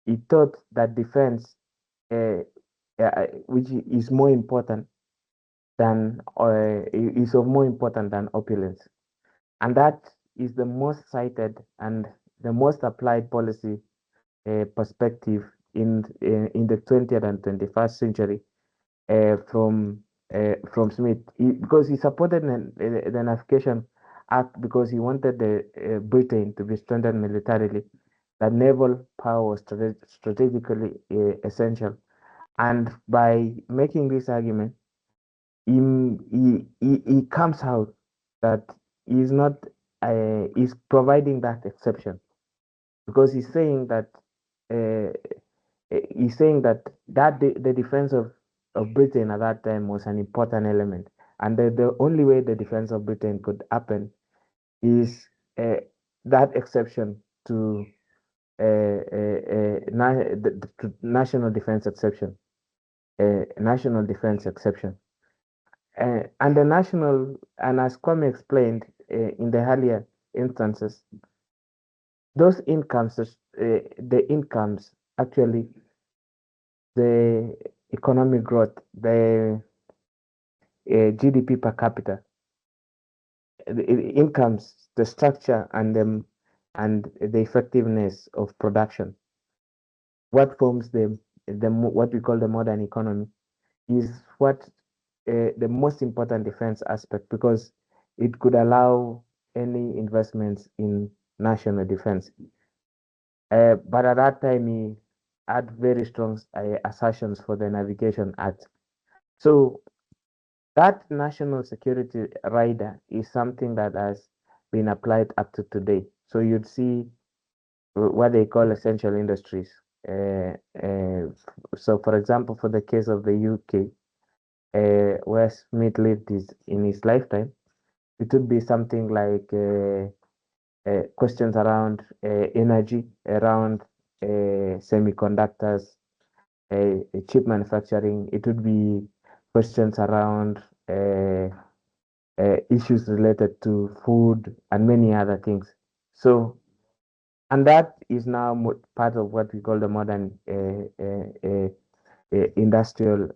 he thought that defense, which is more important than is of more important than opulence, and that is the most cited and the most applied policy perspective in the 20th and 21st century from Smith, because he supported the Navigation Act because he wanted the Britain to be strengthened militarily. That naval power was strategically essential, and by making this argument, he comes out that he's not he's providing that exception, because he's saying that the defense of Britain at that time was an important element, and the only way the defense of Britain could happen is that exception to national defense exception, national defense exception. And the national, and as Kwame explained in the earlier instances, those incomes, the incomes, actually, the economic growth, the GDP per capita, the incomes, the structure, and the effectiveness of production, what forms what we call the modern economy, is what the most important defense aspect, because it could allow any investments in national defense. But at that time, he had very strong assertions for the Navigation Act. So that national security rider is something that has been applied up to today. So you'd see what they call essential industries. So, for example, for the case of the UK, where Smith lived in his lifetime, it would be something like questions around energy, around semiconductors, chip manufacturing. It would be questions around issues related to food and many other things. So, and that is now part of what we call the modern industrial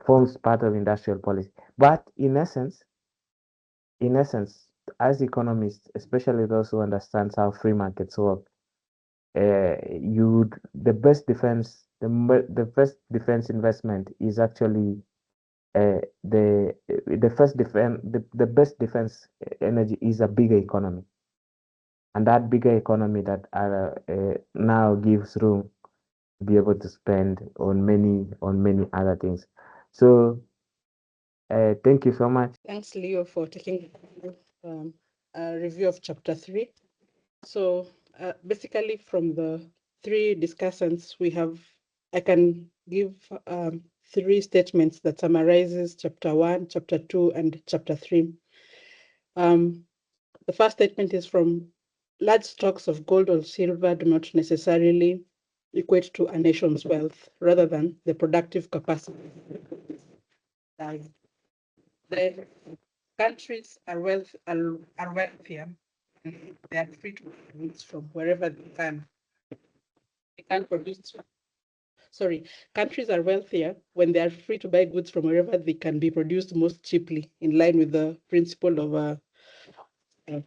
forms part of industrial policy. But in essence, as economists, especially those who understand how free markets work, the best defense investment is actually the best defense energy is a bigger economy, and that bigger economy that now gives room to be able to spend on many other things. So thank you so much. Thanks, Leo, for taking a review of chapter 3. So basically, from the 3 discussants we have, I can give 3 statements that summarizes chapter 1, chapter 2, and chapter 3. The first statement is from large stocks of gold or silver do not necessarily equate to a nation's wealth, rather than the productive capacity. The countries are wealthier. They are free to produce from wherever they can. They can produce. Sorry, countries are wealthier when they are free to buy goods from wherever they can be produced most cheaply, in line with the principle of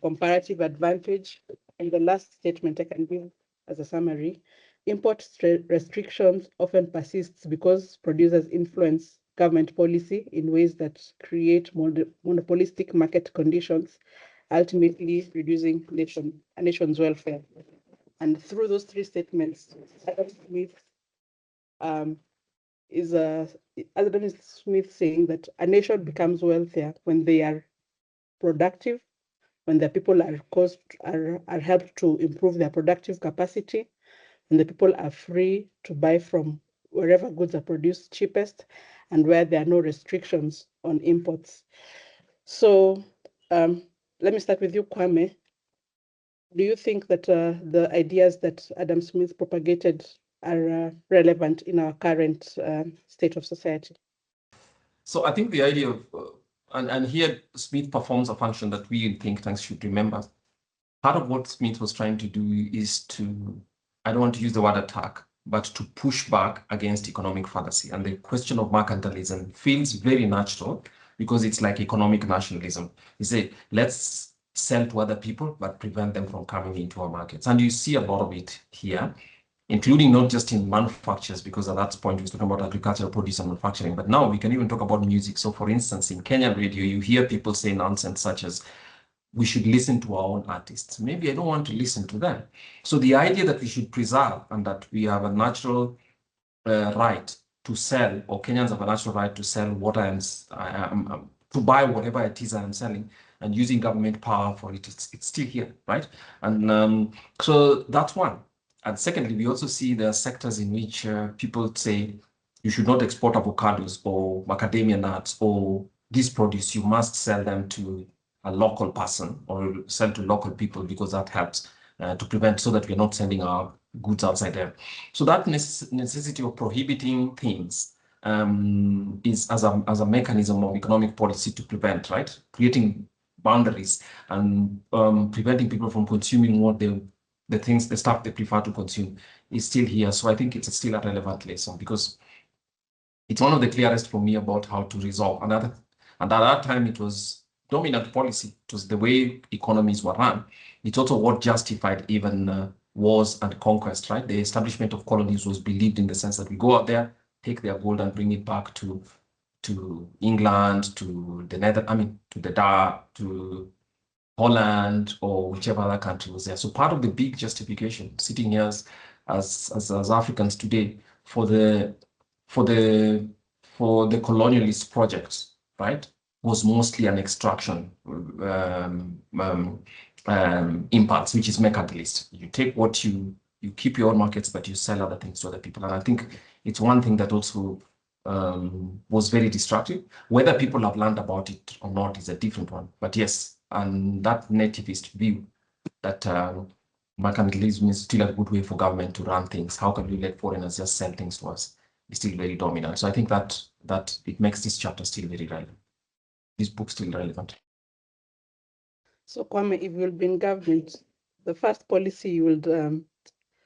comparative advantage. And the last statement I can give as a summary: import restrictions often persist because producers influence government policy in ways that create monopolistic market conditions, ultimately reducing a nation's welfare. And through those 3 statements, Adam Smith saying that a nation becomes wealthier when they are productive, when the people are helped to improve their productive capacity, and the people are free to buy from wherever goods are produced cheapest, and where there are no restrictions on imports. So let me start with you, Kwame. Do you think that the ideas that Adam Smith propagated are relevant in our current state of society? So I think the idea of, and here Smith performs a function that we in think tanks should remember. Part of what Smith was trying to do is to, I don't want to use the word attack, but to push back against economic fallacy. And the question of mercantilism feels very natural because it's like economic nationalism. You say, let's sell to other people, but prevent them from coming into our markets. And you see a lot of it here, including not just in manufacturers, because at that point we was talking about agricultural produce and manufacturing, but now we can even talk about music. So for instance, in Kenyan radio, you hear people say nonsense such as, we should listen to our own artists. Maybe I don't want to listen to them. So the idea that we should preserve and that we have a natural right to sell, or Kenyans have a natural right to sell what to buy whatever it is I'm selling, and using government power for it, it's still here, right? And so that's one. And secondly, we also see there are sectors in which people say you should not export avocados or macadamia nuts or this produce, you must sell them to a local person or sell to local people, because that helps to prevent, so that we're not sending our goods outside there. So that necessity of prohibiting things is as a mechanism of economic policy to prevent, right? Creating boundaries and preventing people from consuming what the stuff they prefer to consume is still here. So I think it's still a relevant lesson, because it's one of the clearest for me about how to resolve. And at that time, it was dominant policy. It was the way economies were run. It's also what justified even wars and conquest, right? The establishment of colonies was believed in the sense that we go out there, take their gold and bring it back to England, to to Holland, or whichever other country was there. So part of the big justification sitting here as Africans today for the colonialist project, right, was mostly an extraction impulse, which is mercantilist. You take what you keep your own markets, but you sell other things to other people. And I think it's one thing that also was very destructive. Whether people have learned about it or not is a different one. But yes, and that nativist view that mercantilism is still a good way for government to run things. How can we let foreigners just sell things to us? Is still very dominant. So I think that it makes this chapter still very relevant. This book still relevant. So Kwame, if you'll be in government, the first policy you will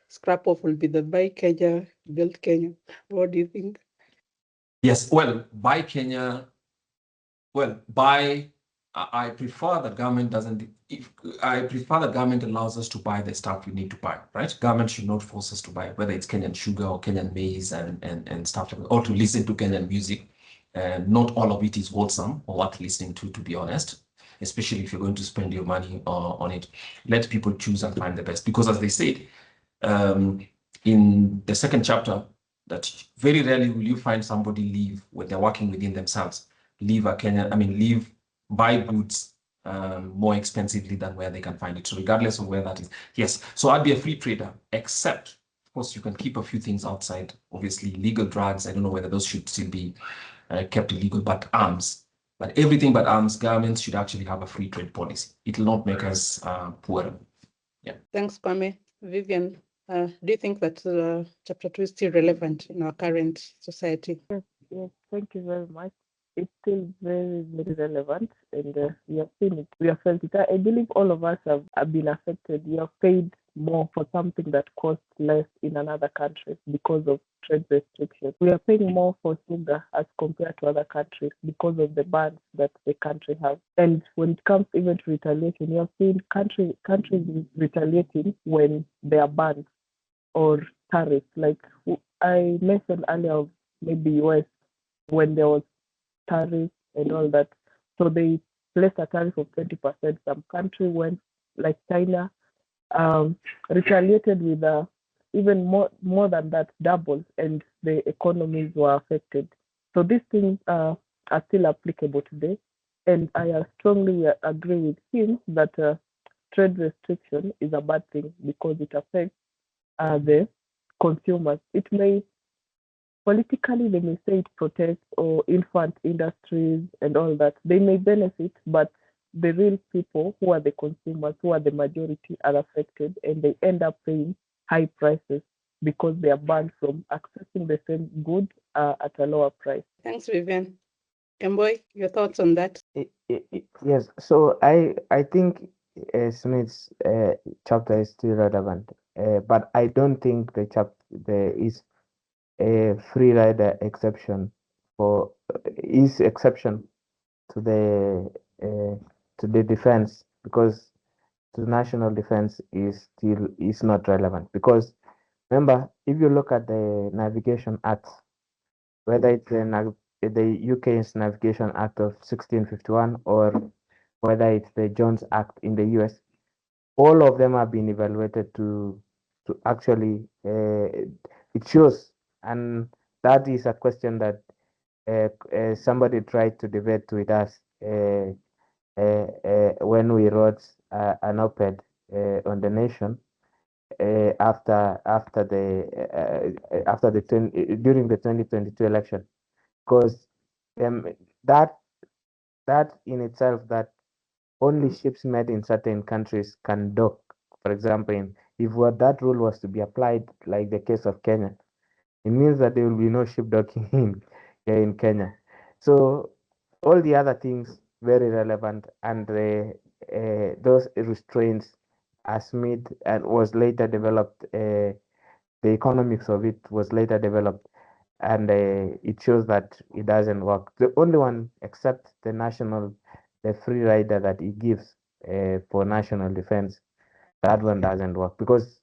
scrap off will be the Buy Kenya, Build Kenya. What do you think? Yes, well, Buy Kenya, well, I prefer that government doesn't, I prefer that government allows us to buy the stuff we need to buy, right? Government should not force us to buy, whether it's Kenyan sugar or Kenyan maize and stuff like that, or to listen to Kenyan music. Not all of it is wholesome or worth listening to be honest, especially if you're going to spend your money on it. Let people choose and find the best, because as they said, in the second chapter, that very rarely will you find somebody leave when they're working within themselves, buy goods more expensively than where they can find it. So regardless of where that is, yes. So I'd be a free trader, except of course you can keep a few things outside. Obviously, legal drugs, I don't know whether those should still be kept illegal, but arms. But everything but arms, governments should actually have a free trade policy. It will not make us poorer. Yeah. Thanks, Kwame. Vivian, do you think that chapter 2 is still relevant in our current society? Yes, thank you very much. It's still very, very relevant, and we have seen it. We have felt it. I believe all of us have been affected. We have paid more for something that costs less in another country because of trade restrictions. We are paying more for sugar as compared to other countries because of the bans that the country has. And when it comes even to retaliation, we have seen countries retaliating when there are bans or tariffs. Like I mentioned earlier, of maybe US, when there was tariffs and all that. So they placed a tariff of 20%. Some country went, like China, retaliated with even more than that, double, and the economies were affected. So these things are still applicable today. And I strongly agree with him that trade restriction is a bad thing because it affects the consumers. It may politically, they may say it protects or infant industries and all that. They may benefit, but the real people who are the consumers, who are the majority, are affected, and they end up paying high prices because they are banned from accessing the same goods at a lower price. Thanks, Vivian. Kemboy, your thoughts on that? Yes, so I think Smith's chapter is still relevant, but I don't think there is a free rider exception for is exception to the defense, because the national defense is not relevant. Because remember, if you look at the Navigation Act, whether it's the UK's Navigation Act of 1651 or whether it's the Jones Act in the US, all of them have been evaluated to actually it shows, and that is a question that somebody tried to debate with us when we wrote an op-ed on the Nation after during the 2022 election, because that in itself, that only ships made in certain countries can dock. For example, if that rule was to be applied, like the case of Kenya, it means that there will be no ship docking in Kenya. So all the other things very relevant, and those restraints are Smith and was later developed. The economics of it was later developed, and it shows that it doesn't work. The only one, except the free rider that it gives for national defense, that one doesn't work, because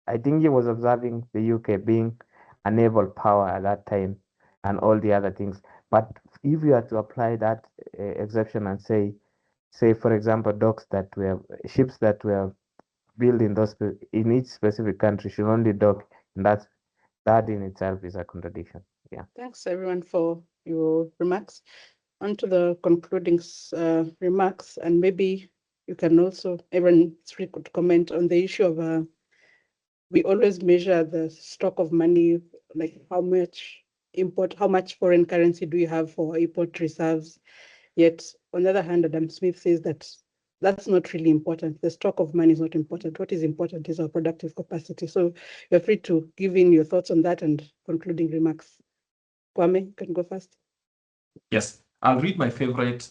I think he was observing the UK being a naval power at that time and all the other things. But if you are to apply that exception and say for example, ships that were built in each specific country should only dock, and that in itself is a contradiction. Yeah. Thanks everyone for your remarks. On to the concluding remarks, and maybe you can also, everyone could comment on the issue of we always measure the stock of money, like how much import, how much foreign currency do you have for import reserves? Yet, on the other hand, Adam Smith says that that's not really important. The stock of money is not important. What is important is our productive capacity. So you're free to give in your thoughts on that and concluding remarks. Kwame, you can go first. Yes, I'll read my favorite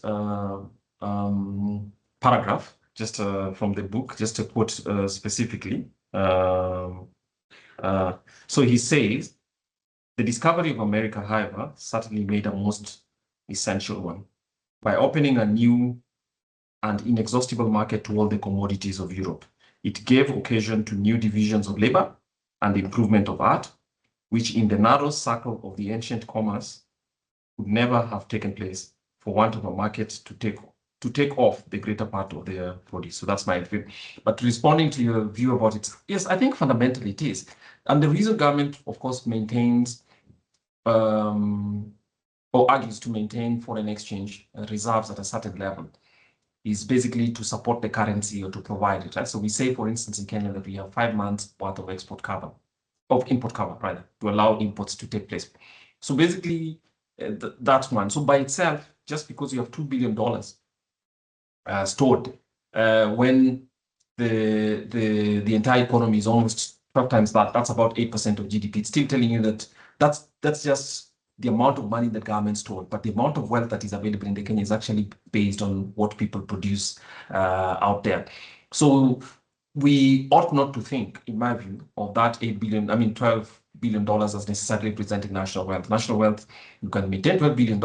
paragraph just from the book, just to quote specifically. So he says, the discovery of America, however, certainly made a most essential one. By opening a new and inexhaustible market to all the commodities of Europe, it gave occasion to new divisions of labor and the improvement of art, which in the narrow circle of the ancient commerce would never have taken place for want of a market to take off the greater part of their produce. So that's my view. But responding to your view about it, yes, I think fundamentally it is. And the reason government, of course, maintains or argues to maintain foreign exchange reserves at a certain level is basically to support the currency or to provide it, right? So we say, for instance, in Kenya that we have 5 months worth of import cover, rather, to allow imports to take place. So basically, that's one. So by itself, just because you have $2 billion stored, when the entire economy is almost 12 times that, that's about 8% of GDP. It's still telling you that that's just the amount of money that government stored, but the amount of wealth that is available in the Kenya is actually based on what people produce out there. So we ought not to think, in my view, of that $12 billion as necessarily representing national wealth. National wealth, you can maintain $12 billion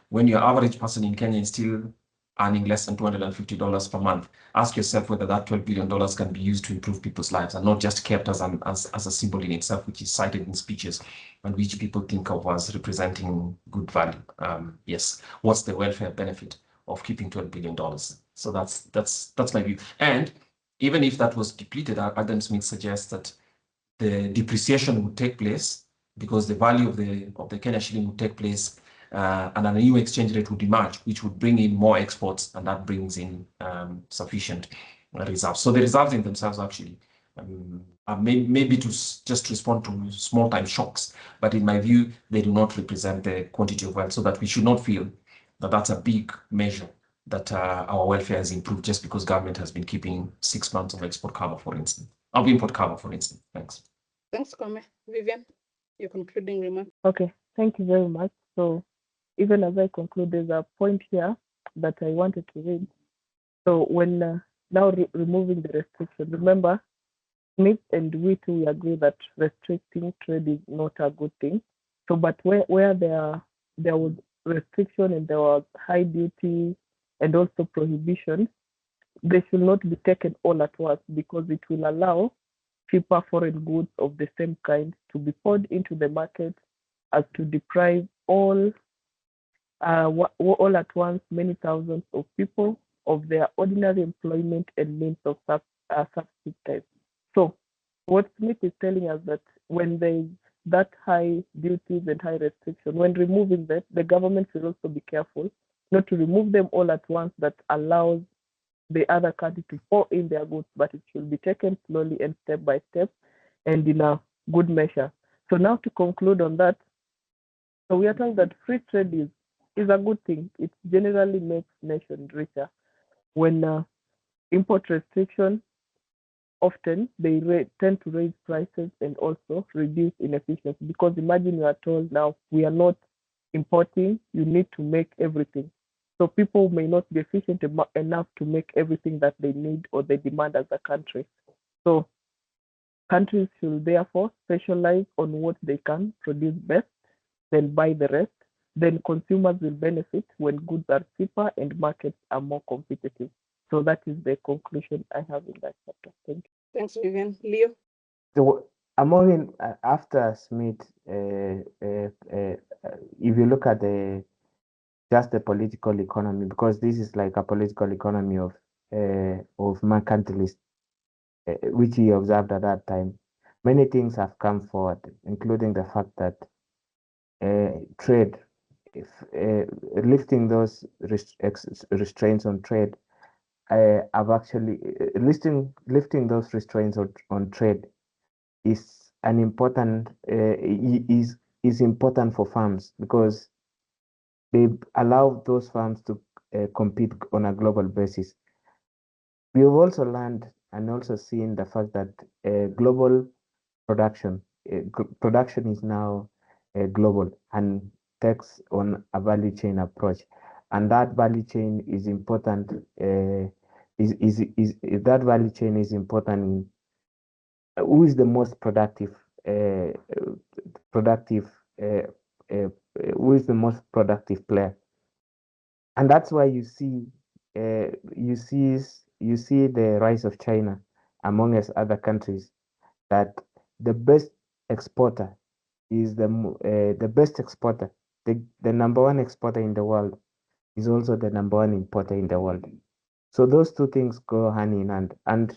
when your average person in Kenya is still earning less than $250 per month. Ask yourself whether that $12 billion can be used to improve people's lives and not just kept as a symbol in itself, which is cited in speeches and which people think of as representing good value. Yes, what's the welfare benefit of keeping $12 billion? So that's my view. And even if that was depleted, Adam Smith suggests that the depreciation would take place because the value of the Kenya shilling would take place, and a new exchange rate would emerge, which would bring in more exports, and that brings in sufficient reserves. So the reserves in themselves actually maybe to just respond to small-time shocks, but in my view, they do not represent the quantity of wealth, so that we should not feel that that's a big measure that our welfare has improved just because government has been keeping 6 months of export cover, for instance, of import cover, for instance. Thanks. Thanks, Kwame. Vivian, your concluding remark. Okay, thank you very much. So even as I conclude, there's a point here that I wanted to read. So when now removing the restriction, remember, Smith and we too, we agree that restricting trade is not a good thing. So, but where there was restriction and there was high duty and also prohibition, they should not be taken all at once because it will allow cheaper foreign goods of the same kind to be poured into the market as to deprive all at once many thousands of people of their ordinary employment and means of subsistence. So what Smith is telling us that when there is that high duties and high restriction, when removing that, the government should also be careful not to remove them all at once that allows the other country to pour in their goods, but it should be taken slowly and step by step and in a good measure. So now to conclude on that, so we are told that free trade is a good thing. It generally makes nations richer. When import restriction, often they tend to raise prices and also reduce inefficiency, because imagine you are told now we are not importing, you need to make everything. So people may not be efficient enough to make everything that they need or they demand as a country. So countries should therefore specialize on what they can produce best, then buy the rest. Then consumers will benefit when goods are cheaper and markets are more competitive. So that is the conclusion I have in that chapter. Thank you. Thanks, Vivian. Leo? So after Smith, if you look at just the political economy, because this is like a political economy of mercantilists, which he observed at that time, many things have come forward, including the fact that trade, lifting those restraints on trade, have actually lifting those restraints on trade is an important is is important for farms because they allow those farms to compete on a global basis. We have also learned and also seen the fact that global production production is now global and takes on a value chain approach, and that value chain is important. That value chain is important in who is the most productive uh, uh, who is the most productive player, and that's why you see the rise of China among us other countries, that the best exporter is the best exporter, the number one exporter in the world is also the number one importer in the world. So those two things go hand in hand, and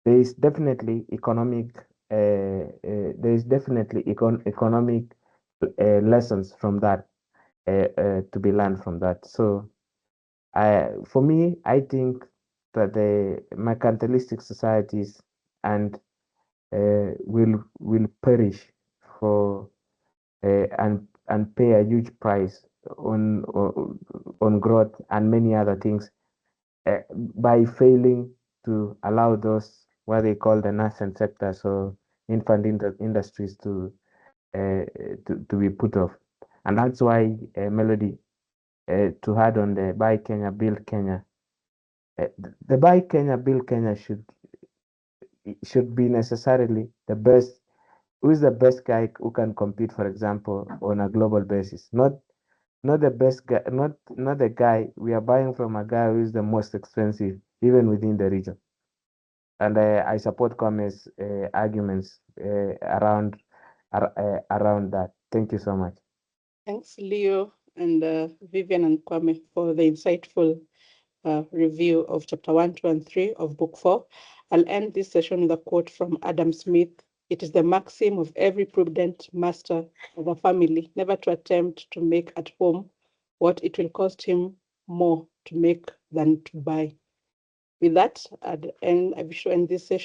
there is definitely economic lessons from that to be learned from that. So for me, I think that the mercantilistic societies and will perish for and pay a huge price on growth and many other things by failing to allow those what they call the nascent sectors or infant industries to be put off. And that's why Melody, to add on the Buy Kenya, Build Kenya, the Buy Kenya, Build Kenya should be necessarily the best. Who is the best guy who can compete, for example, on a global basis? Not the best guy, not the guy we are buying from a guy who is the most expensive, even within the region. And I support Kwame's arguments around that. Thank you so much. Thanks, Leo and Vivian and Kwame for the insightful review of chapter 1, 2, and 3 of book 4. I'll end this session with a quote from Adam Smith. It is the maxim of every prudent master of a family never to attempt to make at home what it will cost him more to make than to buy. With that, I wish to end this session.